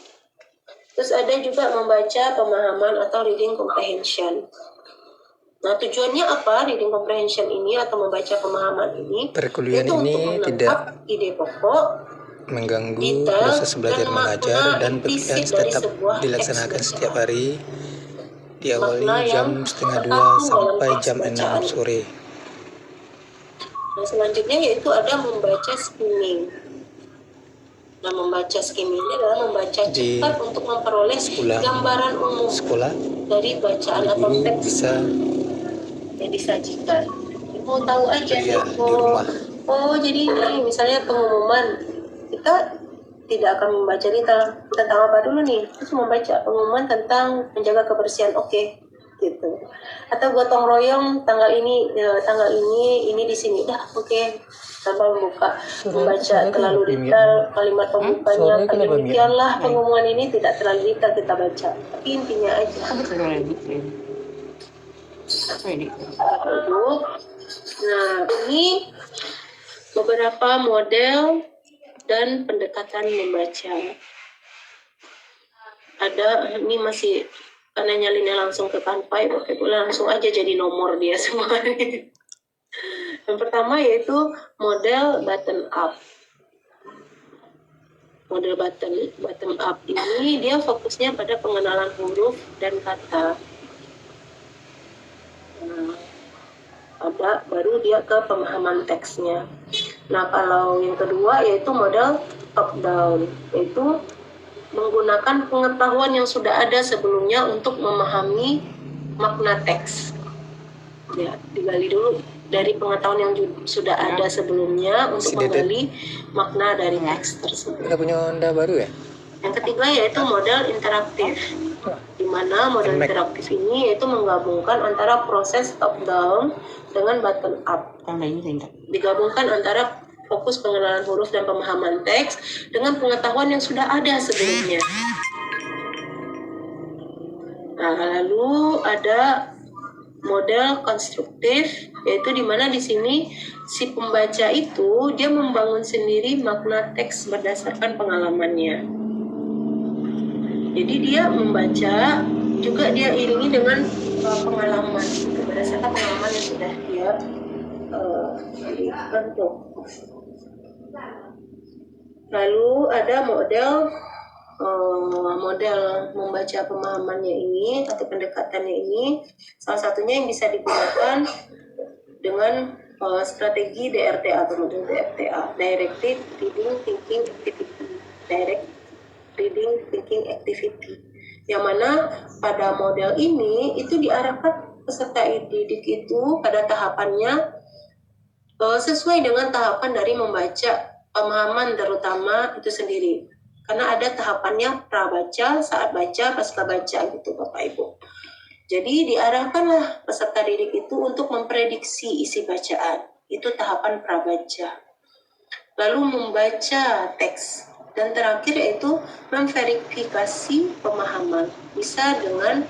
Terus ada juga membaca pemahaman atau reading comprehension. Nah tujuannya apa reading comprehension ini atau membaca pemahaman ini? Perkuliahan ini tidak ide pokok, mengganggu proses belajar mengajar dan pekerjaan tetap dilaksanakan setiap hari, diawali jam 1:30 sampai jam 6 sore. Nah selanjutnya yaitu ada membaca skimming. Nah, membaca skimming ini adalah membaca cepat untuk memperoleh gambaran umum dari bacaan atau teks yang disajikan. Mau tahu aja nih, jadi ini misalnya pengumuman, kita tidak akan membaca tentang apa dulu nih, terus membaca pengumuman tentang menjaga kebersihan, oke. Gitu. Atau gotong royong tanggal ini di sini udah oke. Tanpa membaca terlalu detail kalimat pembukanya, demikianlah pengumuman ini tidak terlalu detail kita baca, tapi intinya aja. Nah ini beberapa model dan pendekatan membaca. Ada ini masih karena nyalinnya langsung ke Canva, langsung aja jadi nomor dia semua. Yang pertama yaitu model bottom up. Model bottom up ini dia fokusnya pada pengenalan huruf dan kata. Nah, baru dia ke pemahaman teksnya. Nah, kalau yang kedua yaitu model top down, yaitu menggunakan pengetahuan yang sudah ada sebelumnya untuk memahami makna teks. Ya, digali dulu dari pengetahuan yang sudah ada sebelumnya untuk menggali makna dari teks tersebut. Kita punya Honda baru ya? Yang ketiga yaitu model interaktif, di mana model interaktif ini yaitu menggabungkan antara proses top down dengan bottom up. Digabungkan antara fokus pengenalan huruf dan pemahaman teks dengan pengetahuan yang sudah ada sebelumnya. Nah, lalu ada model konstruktif, yaitu di mana di sini si pembaca itu dia membangun sendiri makna teks berdasarkan pengalamannya. Jadi dia membaca juga dia iringi dengan pengalaman, berdasarkan pengalaman yang sudah dia bentuk. Lalu ada model membaca pemahamannya ini atau pendekatannya ini, salah satunya yang bisa digunakan dengan strategi DRTA atau model DRTA, Directed Reading Thinking Activity, Direct Reading Thinking Activity, yang mana pada model ini itu diarahkan peserta didik itu pada tahapannya sesuai dengan tahapan dari membaca pemahaman terutama itu sendiri. Karena ada tahapannya prabaca, saat baca, pasca baca gitu Bapak Ibu. Jadi diarahkanlah peserta didik itu untuk memprediksi isi bacaan. Itu tahapan prabaca. Lalu membaca teks. Dan terakhir yaitu memverifikasi pemahaman. Bisa dengan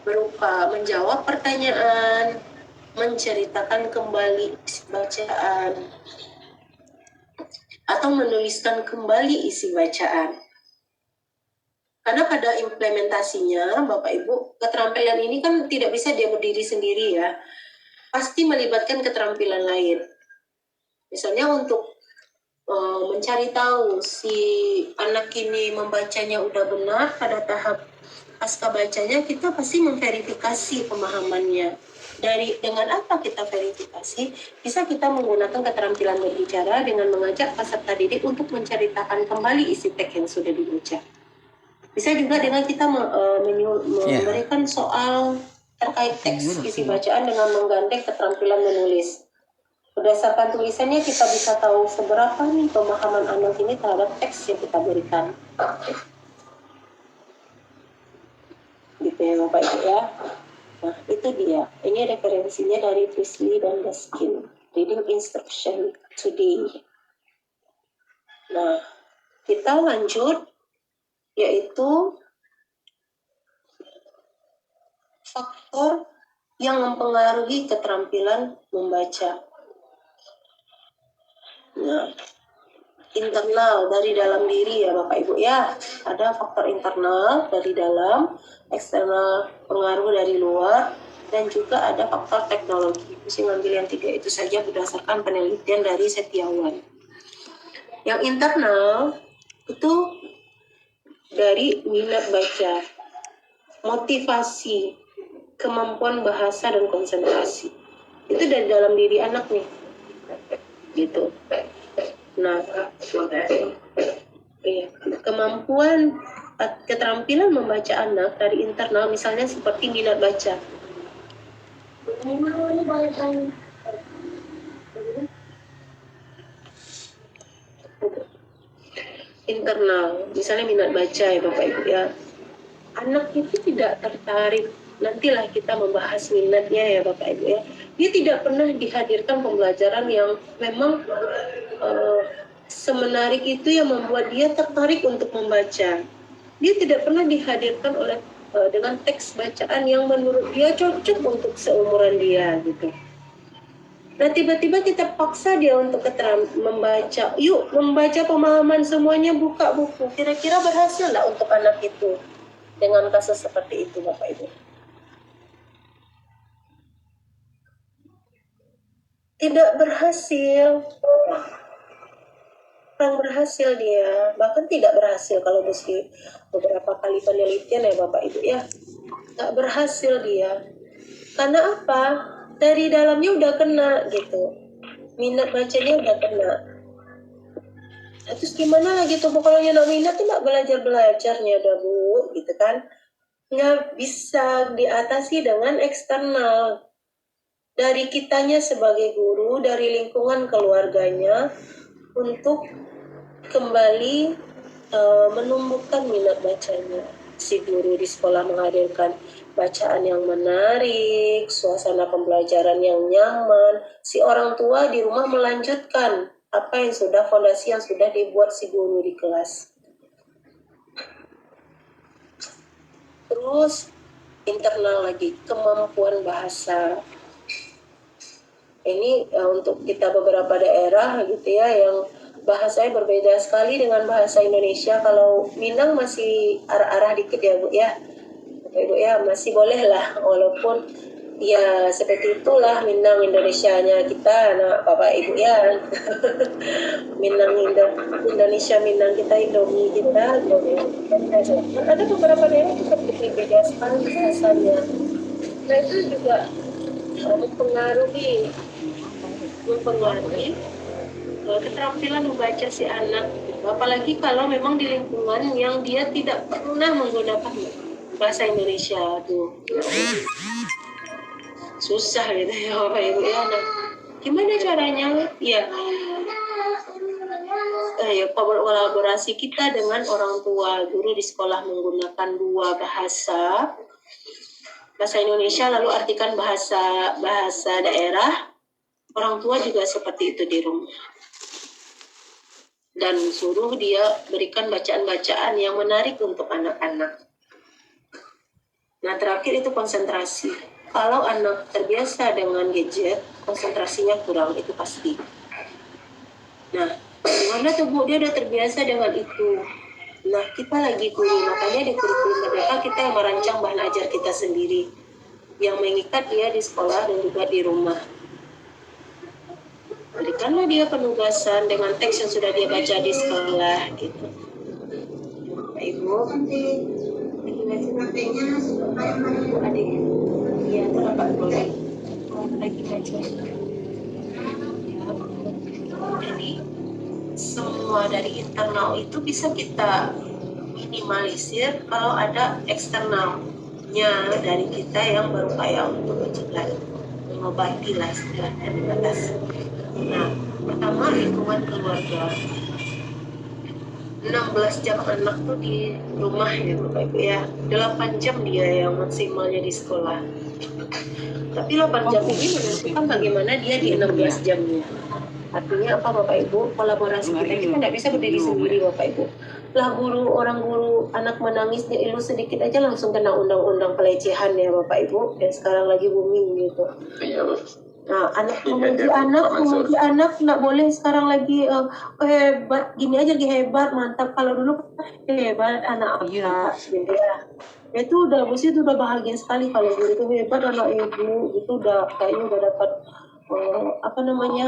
berupa menjawab pertanyaan, menceritakan kembali isi bacaan, atau menuliskan kembali isi bacaan. Karena pada implementasinya, Bapak Ibu, keterampilan ini kan tidak bisa dia berdiri sendiri ya. Pasti melibatkan keterampilan lain. Misalnya untuk mencari tahu si anak ini membacanya udah benar pada tahap pasca bacanya, kita pasti memverifikasi pemahamannya. Dengan apa kita verifikasi? Bisa kita menggunakan keterampilan berbicara dengan mengajak peserta didik untuk menceritakan kembali isi teks yang sudah dibaca. Bisa juga dengan kita memberikan soal terkait teks isi bacaan dengan menggandeng keterampilan menulis. Berdasarkan tulisannya kita bisa tahu seberapa nih pemahaman anak ini terhadap teks yang kita berikan. Gitu ya Bapak Ibu ya. Nah itu dia. Ini referensinya dari Priestley dan Gaskin. Reading Instruction Today. Nah kita lanjut, yaitu faktor yang mempengaruhi keterampilan membaca. Nah, internal dari dalam diri ya Bapak Ibu ya. Ada faktor internal dari dalam, eksternal pengaruh dari luar, dan juga ada faktor teknologi. Mesti ngambil yang 3 itu saja berdasarkan penelitian dari Setiawan. Yang internal itu dari minat baca, motivasi, kemampuan bahasa dan konsentrasi. Itu dari dalam diri anak nih. Gitu. Nah, kemampuan keterampilan membaca anak dari internal misalnya seperti minat baca. Internal, misalnya minat baca ya Bapak Ibu ya. Anak itu tidak tertarik, nantilah kita membahas minatnya ya Bapak Ibu ya. Dia tidak pernah dihadirkan pembelajaran yang memang semenarik itu yang membuat dia tertarik untuk membaca. Dia tidak pernah dihadirkan dengan teks bacaan yang menurut dia cocok untuk seumuran dia gitu. Nah tiba-tiba kita paksa dia untuk membaca. Yuk membaca pemahaman semuanya, buka buku. Kira-kira berhasil nggak untuk anak itu dengan kasus seperti itu Bapak Ibu? Tidak berhasil. Kurang berhasil dia. Bahkan tidak berhasil kalau mesti beberapa kali penelitian ya Bapak Ibu ya. Nggak berhasil dia. Karena apa? Dari dalamnya udah kena gitu. Minat bacanya udah kena. Nah, terus gimana lagi tuh? Kalau yang minat tuh nggak belajarnya udah Bu, gitu kan? Nggak bisa diatasi dengan eksternal. Dari kitanya sebagai guru, dari lingkungan keluarganya, untuk kembali menumbuhkan minat bacanya. Si guru di sekolah menghadirkan bacaan yang menarik, suasana pembelajaran yang nyaman. Si orang tua di rumah melanjutkan apa yang sudah fondasi yang sudah dibuat si guru di kelas. Terus internal lagi, kemampuan bahasa. Ini untuk kita beberapa daerah gitu ya yang bahasanya berbeda sekali dengan bahasa Indonesia. Kalau Minang masih arah-arah dikit ya Bu ya. Bapak Ibu ya, masih boleh lah, walaupun ya seperti itulah Minang Indonesianya kita, nah Bapak Ibu ya. Minang Indonesia, Minang kita, Indomie kita, ada beberapa daerah juga berbeda sekali bahasanya. Nah itu juga mempengaruhi keterampilan membaca si anak. Apalagi kalau memang di lingkungan yang dia tidak pernah menggunakan bahasa Indonesia tuh susah gitu ya Bapak Ibu ya. Nah, gimana caranya ya kolaborasi kita dengan orang tua. Guru di sekolah menggunakan dua bahasa Indonesia lalu artikan bahasa daerah. Orang tua juga seperti itu di rumah, dan suruh dia berikan bacaan-bacaan yang menarik untuk anak-anak. Nah, terakhir itu konsentrasi. Kalau anak terbiasa dengan gadget, konsentrasinya kurang, itu pasti. Nah, gimana tuh Bu, dia udah terbiasa dengan itu. Nah, kita lagi guru, makanya di kurikulum Merdeka kita yang merancang bahan ajar kita sendiri, yang mengikat dia di sekolah dan juga di rumah. Berikanlah dia penugasan dengan teks yang sudah dia baca di sekolah, gitu. Pak Ibu, adik, iya terdapat boleh lagi baca. Jadi semua dari internal itu bisa kita minimalisir kalau ada eksternalnya dari kita yang berupaya untuk mencegah itu, mengobati lah istilahnya di batas. Nah, pertama lingkungan keluarga. 16 jam anak tuh di rumah ya Bapak Ibu ya. 8 jam dia yang maksimalnya di sekolah. Tapi 8 jam ini menentukan bagaimana dia di 16 jamnya. Artinya apa Bapak Ibu? Kolaborasi kita nggak bisa berdiri sendiri Bapak Ibu. Lah orang guru anak menangis dia ilu sedikit aja langsung kena undang-undang pelecehan ya Bapak Ibu. Dan sekarang lagi booming gitu. Nah, memuji anak nggak boleh sekarang lagi hebat, gini aja lagi hebat, mantap. Kalau dulu hebat anak gitu ya. Itu udah mesti itu udah bahagia sekali kalau guru itu hebat anak ibu, itu udah kayaknya udah dapat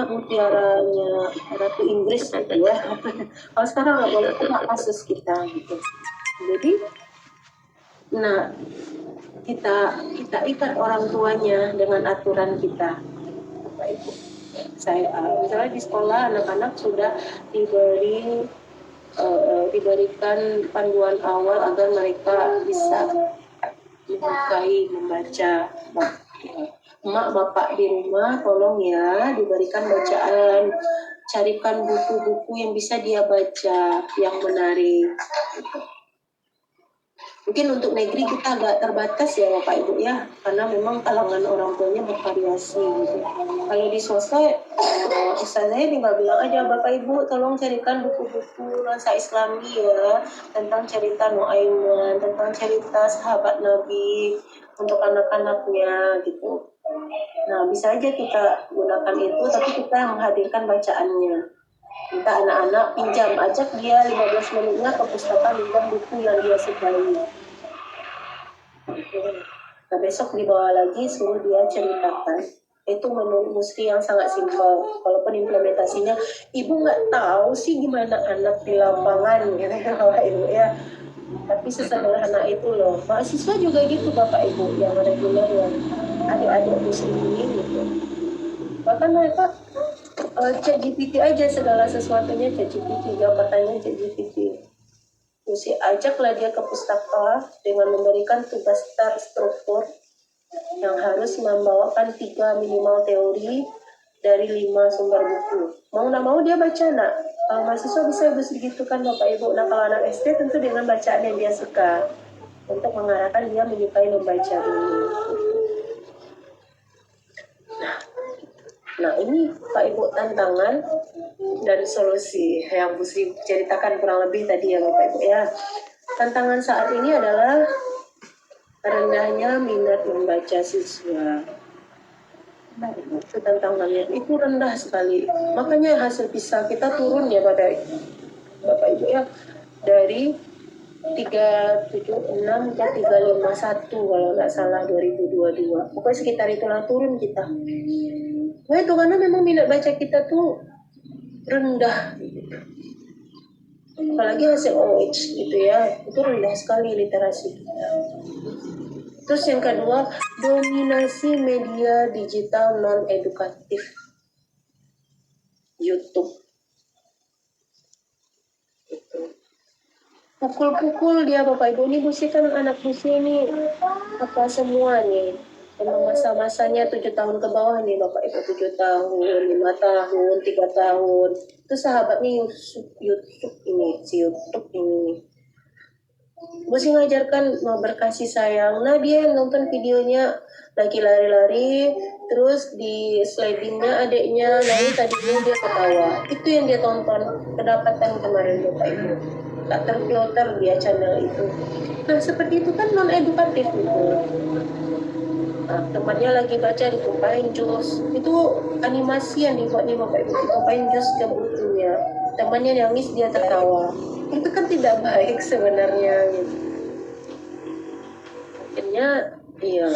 mutiaranya Ratu Inggris gitu ya. Kalau sekarang nggak boleh, itu kasus kita gitu. Jadi, nah kita ikat orang tuanya dengan aturan kita. Ibu. Misalnya di sekolah anak-anak sudah diberikan panduan awal agar mereka bisa menyukai membaca. Emak bapak di rumah tolong ya diberikan bacaan, carikan buku-buku yang bisa dia baca yang menarik. Mungkin untuk negeri kita agak terbatas ya Bapak Ibu ya, karena memang kalangan orang tuanya bervariasi gitu. Kalau di swasta, ustazahnya tinggal bilang aja Bapak Ibu tolong carikan buku-buku nuansa Islami ya, tentang cerita Nuaiman, tentang cerita sahabat Nabi untuk anak-anaknya gitu. Nah bisa aja kita gunakan itu, tapi kita menghadirkan bacaannya. Minta anak-anak pinjam, ajak dia 15 menitnya ke pustakaan dengan buku yang dia sukai. Nah besok dibawa lagi suruh dia ceritakan. Itu menurut Musri yang sangat simpel. Walaupun implementasinya ibu nggak tahu sih gimana anak di lapangan gitu ya Bapak Ibu ya. Tapi sesederhana itu loh. Mahasiswa juga gitu Bapak Ibu yang reguler yang adik-adik Musri ini gitu. Bahkan mereka ChatGPT aja segala sesuatunya ChatGPT, jawab pertanyaan ChatGPT. Terus ajaklah dia ke pustaka dengan memberikan tugas terstruktur yang harus membawakan 3 minimal teori dari 5 sumber buku. Mau nggak mau dia baca nak. Kalau mahasiswa bisa begitu kan Bapak Ibu. Nah kalau anak SD tentu dengan bacaan yang dia suka untuk mengarahkan dia menyukai membaca ini. Nah ini Pak Ibu tantangan dan solusi yang Busri ceritakan kurang lebih tadi ya Bapak Ibu ya. Tantangan saat ini adalah rendahnya minat membaca siswa. itu tantangannya itu rendah sekali. Makanya hasil PISA kita turun ya Bapak Ibu ya, dari 376 ke 351 kalau nggak salah 2022. Pokoknya sekitar itulah turun kita. Nah itu karena memang minat baca kita tuh rendah. Apalagi hasil OH gitu ya, itu rendah sekali literasi kita. Terus yang kedua, dominasi media digital non-edukatif. YouTube. Pukul-pukul dia Bapak Ibu, ini Busi kan anak Busi ini apa semua nih. Emang masa-masanya 7 tahun ke bawah nih Bapak Ibu, 7 tahun, 5 tahun, 3 tahun. Itu sahabatnya YouTube ini, si YouTube ini. Busi ngajarkan mau berkasih sayang. Nah dia nonton videonya lagi lari-lari, terus di slidingnya adiknya, nah ini tadinya dia ketawa. Itu yang dia tonton, kedapatan kemarin Bapak Ibu. Tak terfilter dia channel itu. Nah seperti itu kan non edukatif gitu. Nah, temannya lagi baca ditumpahin jus, itu animasi yang dibuat nih Bapak Ibu, ditumpahin jus ke bukunya, temannya nangis dia tertawa, itu kan tidak baik sebenarnya gitu. Akhirnya ya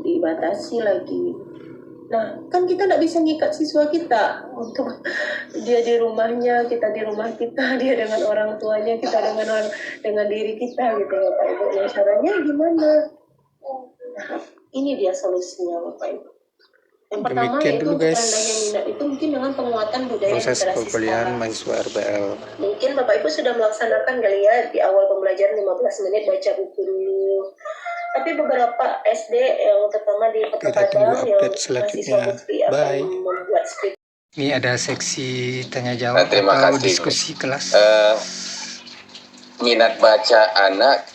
dibatasi lagi. Nah kan kita tidak bisa ngikat siswa kita untuk dia di rumahnya, kita di rumah kita, dia dengan orang tuanya, kita dengan diri kita gitu Bapak Ibu. Nah, caranya gimana? Nah, ini dia solusinya Bapak Ibu. Yang pertama Demikian yaitu dulu guys rendahnya minat itu mungkin dengan penguatan budaya proses literasi perkuliahan sekarang. mahasiswa RBL. Mungkin Bapak Ibu sudah melaksanakan kali ya di awal pembelajaran 15 menit baca buku dulu. Tapi beberapa SD yang terutama di Kota Kita tunggu Padang yang update selanjutnya. mahasiswa Bye. akan membuat skrip. Ini ada seksi tanya jawab terima atau kasih. diskusi kelas. Minat baca anak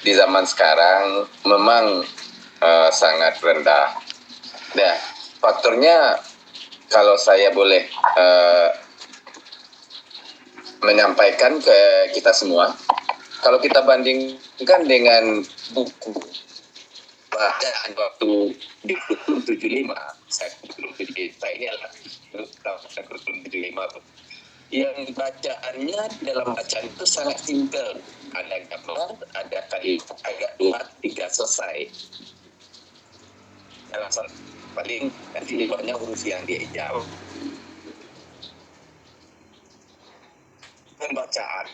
di zaman sekarang memang sangat rendah. Nah, faktornya kalau saya boleh menyampaikan ke kita semua, kalau kita bandingkan dengan buku bacaan waktu di kurikulum 75, saya ini adalah kurikulum 75. Yang bacaannya dalam bacaan itu sangat simpel, ada gambar, ada kalimat, agak 2-3 selesai. Alasan paling nanti libatnya huruf yang dia jawab. Pembacaan.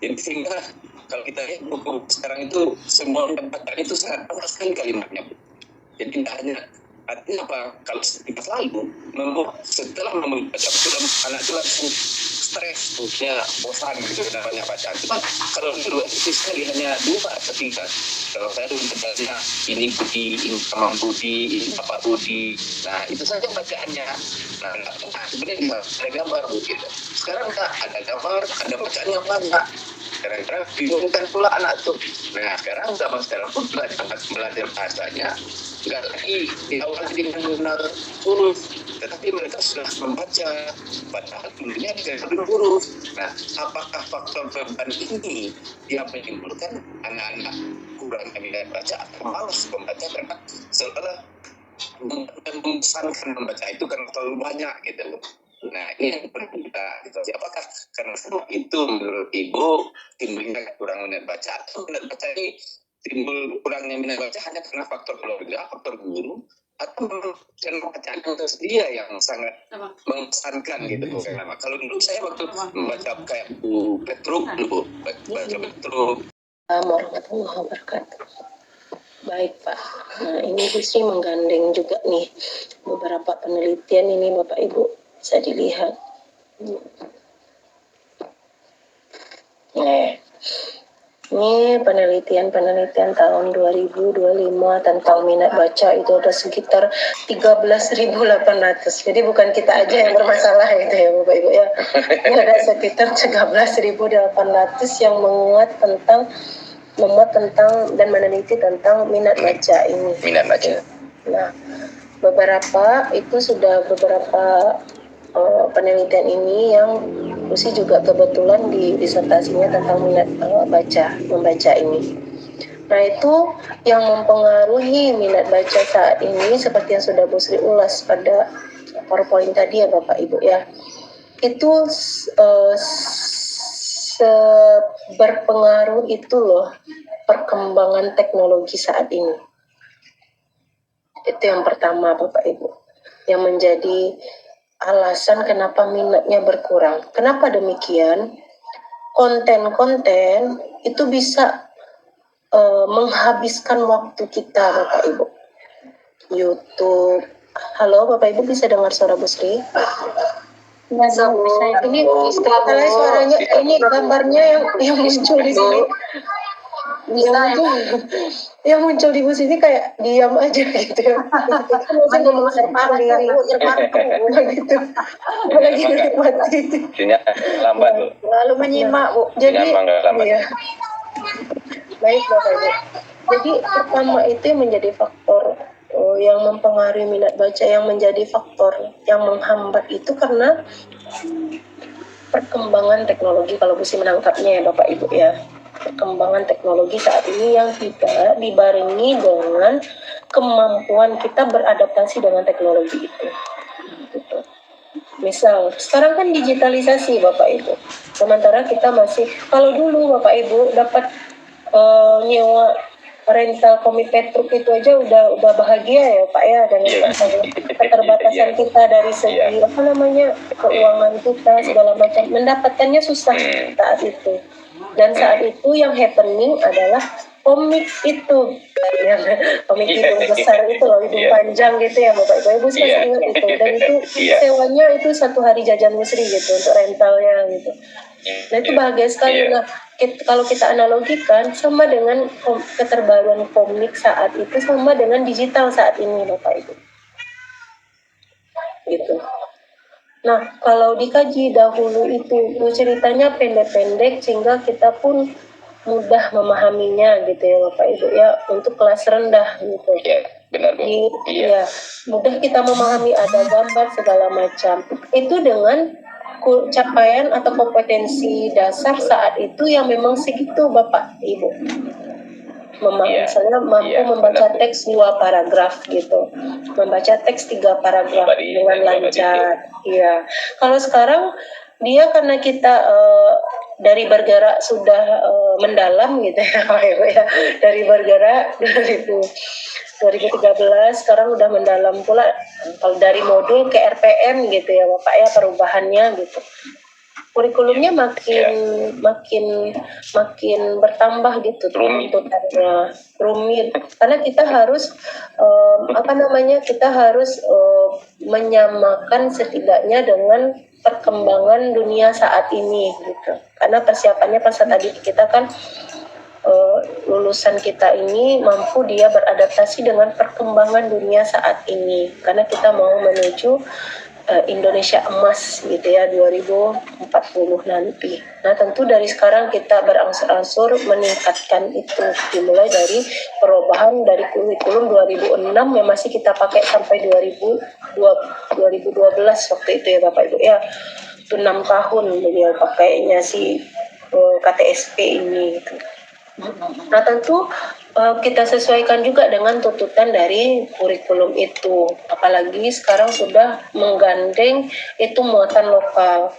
Jadi sehingga kalau kita lihat buku sekarang itu semua bacaan itu sangat banyak sekali kalimatnya. Jadi tidak hanya artinya apa? Kalau kita selalu setelah membaca buku anak itu langsung stres, punya bosan gitu dan banyak bacaan. Cuma kalau dulu itu sekali hanya 2 atau 3. Kalau saya dulu bacanya ini Budi, ini Kamang Budi, ini Bapak Budi. Nah itu saja bacaannya. Nah sebenarnya ada gambar gitu. Sekarang tak ada gambar, ada bacaannya banyak. Kadang-kadang bingungkan pula anak tuh. Nah sekarang zaman sekarang pun belajar bahasanya nggak lagi diawali dengan benar huruf, tetapi mereka sudah membaca, padahal dulunya tidak huruf. Nah, apakah faktor beban ini yang menimbulkan anak-anak kurang minat baca atau malas membaca karena seolah membosankan membaca itu karena terlalu banyak gitu. Nah, ini yang perlu kita diskusi. Apakah karena semua itu menurut Ibu timbulnya kurang minat baca atau minat baca ini timbul kurangnya minat baca hanya karena faktor keluarga, faktor guru, atau karena bacaan itu sendiri yang sangat mengesankan gitu. Karena kalau dulu saya waktu membaca kayak buku Petruk dulu, baca Petruk. Warahmatullahi wabarakatuh. Baik Pak. Nah ini Busri menggandeng juga nih beberapa penelitian ini Bapak Ibu bisa dilihat. Ini penelitian tahun 2025 tentang minat baca itu ada sekitar 13.800. Jadi bukan kita aja yang bermasalah gitu ya Bapak Ibu ya. Ini ada sekitar 13.800 yang memuat tentang dan meneliti tentang minat baca ini. Minat baca. Nah, beberapa penelitian ini yang Lucy juga kebetulan di disertasinya tentang minat membaca ini. Nah, itu yang mempengaruhi minat baca saat ini seperti yang sudah Bu Sri ulas pada PowerPoint tadi ya Bapak Ibu ya. Itu berpengaruh itu loh perkembangan teknologi saat ini. Itu yang pertama Bapak Ibu, yang menjadi alasan kenapa minatnya berkurang. Kenapa demikian? Konten-konten itu bisa menghabiskan waktu kita Bapak Ibu. YouTube. Halo Bapak Ibu, bisa dengar suara Bu Sri? Bisa. Ini setelah suaranya, ini gambarnya yang muncul di sini. Yang muncul di bus ini kayak diam aja gitu. Langsung ngomong gitu. Lagi menikmati. Lambat Bu. Lalu menyimak Bu. Jadi iya. Baik Bapak Ibu. Jadi pertama itu yang menjadi faktor yang mempengaruhi minat baca, yang menjadi faktor yang menghambat itu karena perkembangan teknologi, kalau Bu Sri menangkapnya ya Bapak Ibu ya. Perkembangan teknologi saat ini yang tidak dibarengi dengan kemampuan kita beradaptasi dengan teknologi itu. Gitu. Misal, sekarang kan digitalisasi Bapak Ibu. Sementara kita masih, kalau dulu Bapak Ibu dapat nyewa rental komik Petruk itu aja udah bahagia ya Pak ya, dengan keterbatasan kita dari segi keuangan kita segala macam, mendapatkannya susah saat itu. Dan saat itu yang happening adalah komik itu, yang komik hidung besar itu loh, hidung panjang gitu ya Bapak Ibu sih masih ingat itu. Dan itu sewanya itu 1 hari jajan Bu Sri gitu untuk rentalnya gitu. Nah itu bahagia sekali. Nah kalau kita analogikan sama dengan keterbaruan komik saat itu sama dengan digital saat ini Bapak Ibu gitu. Nah kalau dikaji dahulu itu ceritanya pendek-pendek sehingga kita pun mudah memahaminya gitu ya Bapak Ibu ya, untuk kelas rendah gitu. Iya, benar Bu. Iya, mudah kita memahami, ada gambar segala macam. Itu dengan capaian atau kompetensi dasar saat itu yang memang segitu Bapak Ibu. Misalnya mampu membaca teks 2 paragraf gitu, membaca teks 3 paragraf dengan lancar. Iya. Kalau sekarang dia karena kita dari bergerak sudah mendalam gitu ya Pak Ibu ya, dari bergerak 2013 sekarang udah mendalam pula, kalau dari modul ke RPM gitu ya Bapak ya, perubahannya gitu. Kurikulumnya makin bertambah gitu tuntutannya, rumit karena kita harus kita harus menyamakan setidaknya dengan perkembangan dunia saat ini gitu. Karena persiapannya pas tadi kita kan lulusan kita ini mampu dia beradaptasi dengan perkembangan dunia saat ini, karena kita mau menuju Indonesia emas gitu ya 2040 nanti. Nah tentu dari sekarang kita berangsur-angsur meningkatkan itu, dimulai dari perubahan dari kurikulum 2006 yang masih kita pakai sampai 2012 waktu itu ya Bapak Ibu ya, itu 6 tahun beliau pakainya si KTSP ini gitu. Nah tentu kita sesuaikan juga dengan tuntutan dari kurikulum itu, apalagi sekarang sudah menggandeng itu muatan lokal.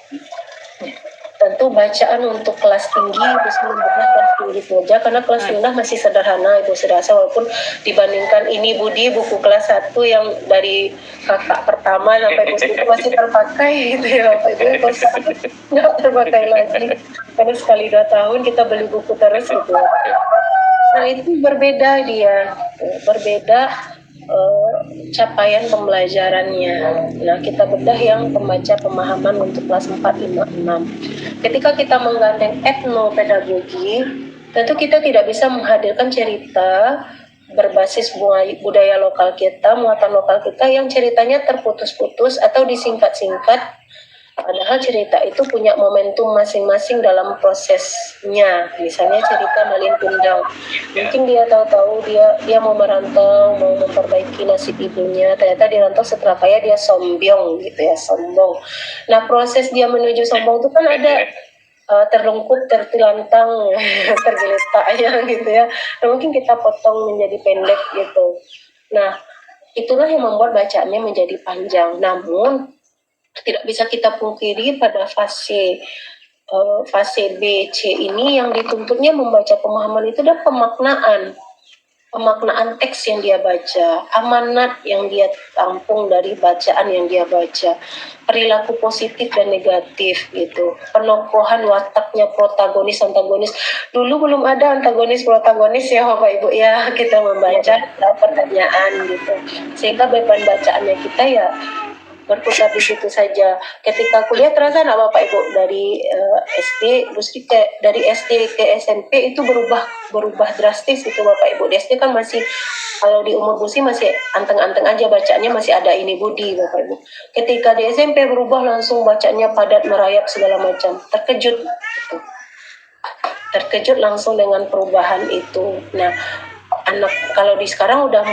Tentu bacaan untuk kelas tinggi bisa membedah kelas tinggi saja, karena kelas rendah masih sederhana Ibu serasa, walaupun dibandingkan ini Budi buku kelas 1 yang dari kakak pertama sampai Budi itu masih terpakai gitu ya Bapak Ibu, kelas 1 nggak terpakai lagi karena sekali 2 tahun kita beli buku terus gitu. Nah itu berbeda capaian pembelajarannya. Nah kita bedah yang pembaca pemahaman untuk kelas 4, 5, 6. Ketika kita menggandeng etnopedagogi, tentu kita tidak bisa menghadirkan cerita berbasis budaya lokal kita, muatan lokal kita yang ceritanya terputus-putus atau disingkat-singkat. Padahal cerita itu punya momentum masing-masing dalam prosesnya. Misalnya cerita Malin Kundang, mungkin dia tahu-tahu dia mau merantau, mau memperbaiki nasib ibunya. Ternyata di rantau setelah kaya dia sombong gitu ya, sombong. Nah proses dia menuju sombong itu kan terlengkup, tertilantang, tergeletak ya gitu ya. Nah, mungkin kita potong menjadi pendek gitu. Nah, itulah yang membuat bacaannya menjadi panjang. Namun tidak bisa kita pungkiri pada fase B, C ini yang dituntutnya membaca pemahaman itu adalah pemaknaan teks yang dia baca, amanat yang dia tampung dari bacaan yang dia baca, perilaku positif dan negatif gitu, penokohan wataknya protagonis antagonis. Dulu belum ada antagonis protagonis ya Bapak Ibu ya, kita membaca pertanyaan gitu, sehingga beban bacaannya kita ya berputar di situ saja. Ketika kuliah terasa nggak Bapak Ibu dari SD, dari SD ke SMP itu berubah drastis itu Bapak Ibu. Di SD kan masih, kalau di umur Busi masih anteng-anteng aja bacaannya, masih ada ini budi Bapak Ibu. Ketika di SMP berubah langsung bacaannya padat merayap segala macam. Terkejut langsung dengan perubahan itu. Nah, anak kalau di sekarang udah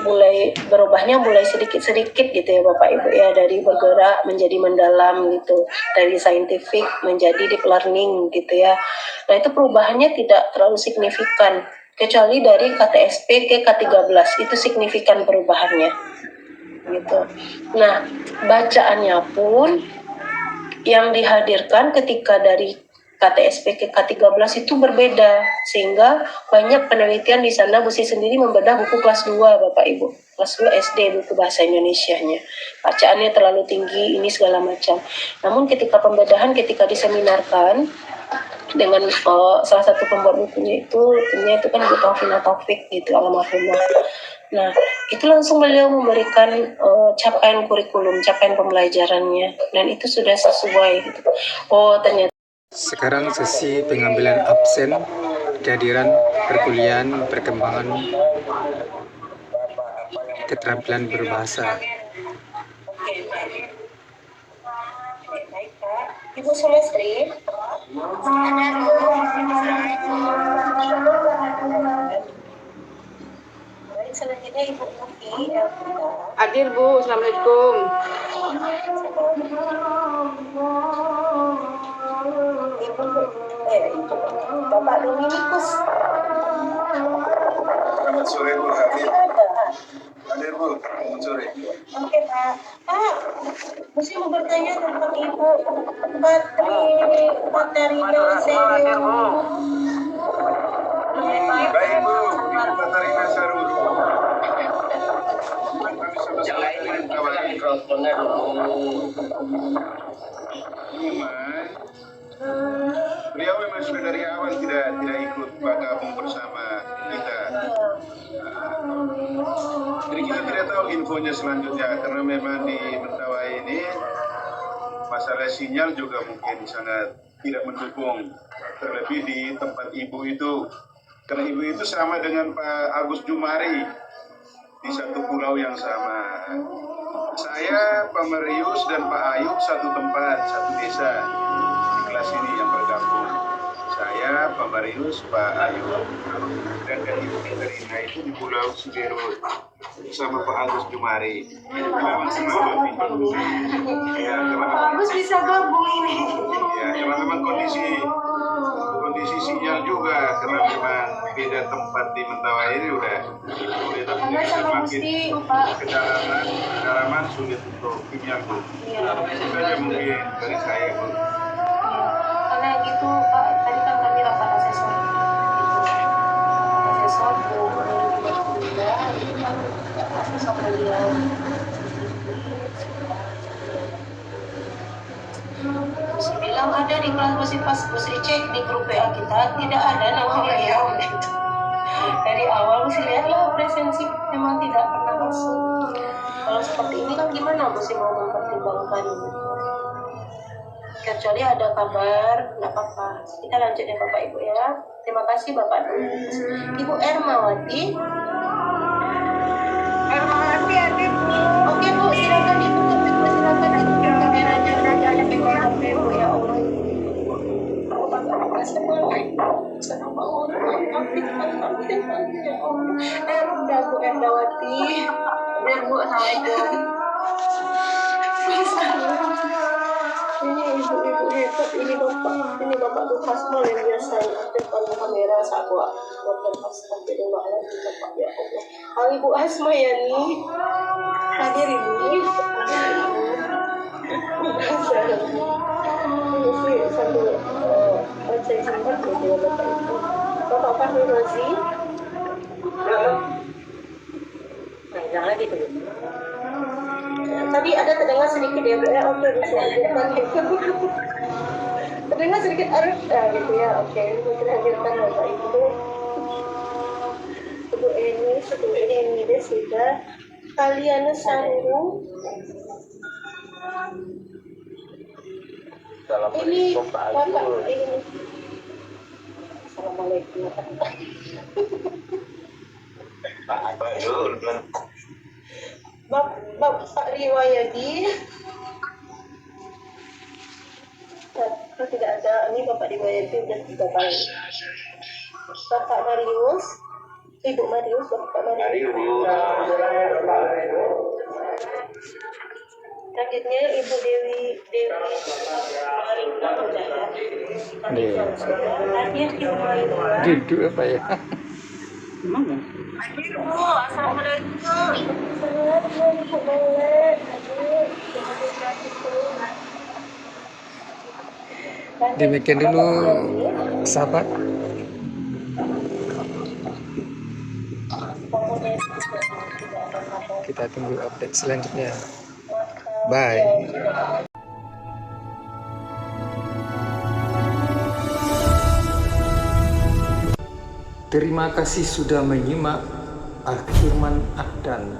mulai berubahnya mulai sedikit gitu ya Bapak Ibu ya, dari bergerak menjadi mendalam gitu, dari scientific menjadi deep learning gitu ya. Nah, itu perubahannya tidak terlalu signifikan, kecuali dari KTSP ke K13 itu signifikan perubahannya gitu. Nah, bacaannya pun yang dihadirkan ketika dari KTSP ke K13 itu berbeda, sehingga banyak penelitian di sana. Busi sendiri membedah buku kelas 2 Bapak Ibu, kelas 2 SD, buku bahasa Indonesianya, bacaannya terlalu tinggi ini segala macam. Namun ketika pembedahan, ketika diseminarkan dengan salah satu pembuat bukunya itu kan Bu Taufina Taufik gitu, almarhumah. Nah, itu langsung beliau memberikan capaian kurikulum, capaian pembelajarannya, dan itu sudah sesuai gitu. Oh, ternyata sekarang sesi pengambilan absen kehadiran perkuliahan perkembangan keterampilan berbahasa. Baik, Pak. Ibu Sulastri. Baik, selanjutnya Ibu Mufi. Hadir Bu, Assalamualaikum. Bapak Dominikus. Selamat sore Bu. Hadir Bu. Selamat sore. Oke Pak. Pak, mesti mau bertanya tentang Ibu Patri Katarina Serio. Baik Bu, Ibu Katarina Serio. Kami sama-sama menawarkan mikrofonnya beliau memang sudah dari awal tidak ikut bergabung bersama kita. Jadi kita tidak tahu infonya selanjutnya, karena memang di Mentawai ini masalah sinyal juga mungkin sangat tidak mendukung, terlebih di tempat ibu itu, karena ibu itu sama dengan Pak Agus Jumari di satu pulau yang sama. Saya, Pak Marius dan Pak Ayub satu tempat, satu desa di kelas ini yang bergabung. Saya, Pak Marius, Pak Ayub, dan Ibu Katarina itu di Pulau Siberut sama Pak Agus Jumari. Ya, Agus bisa gabung ini. Ya, karena memang kondisi sinyal juga, karena memang beda tempat di Mentawai ini udah semakin kedalaman sulit untuk sinyal Bu. Itu saja mungkin dari saya Bu. Karena gitu Pak, tadi kan kami rapat asesor Bu, asesor beliau. Busi bilang ada di kelas Busi, pas Busi cek di grup WA kita tidak ada nama beliau gitu. Dari awal Busi lihatlah presensi memang tidak pernah masuk. Kalau seperti ini kan gimana Busi mau mempertimbangkan gitu. Kecuali ada kabar, nggak apa-apa. Kita lanjut ya Bapak Ibu ya. Terima kasih Bapak Ibu. Ibu Ermawati. Ermawati hadir Bu. Oke Bu, silakan ditutup. Silakan ditutup kameranya. Jangan pegang HP Bu, ya Allah. Aku bangga senang banget. Erda Bu Erdawati. Bu, assalamualaikum. Ini ibu-ibu hebat, ini bapak tuh Hasmal yang biasa depan kamera saat buat pas di rumah lagi bapak ya Allah. Hal ibu Hasma ya nih hadir ibu. Ini sambil baca singkat ya bapak itu. Bapak Fahmi Rozi. Jangan lagi tuh. Tadi ada terdengar sedikit ya Bu ya, oke bisa hadirkan itu. Terdengar sedikit arif gitu ya, oke kita hadirkan Bapak Ibu. Ibu ini dia sudah kalian sanggup. Ini Bapak ini. Assalamualaikum. Bapak Riwayadi tidak ada, ini Bapak Riwayadi sudah 3 kali. Bapak Marius, Ibu Marius, Bapak Marius. Selanjutnya Ibu Dewi Duduk apa ya? Demikian dulu sahabat, kita tunggu update selanjutnya. Bye. Terima kasih sudah menyimak Al-Firman Ahdan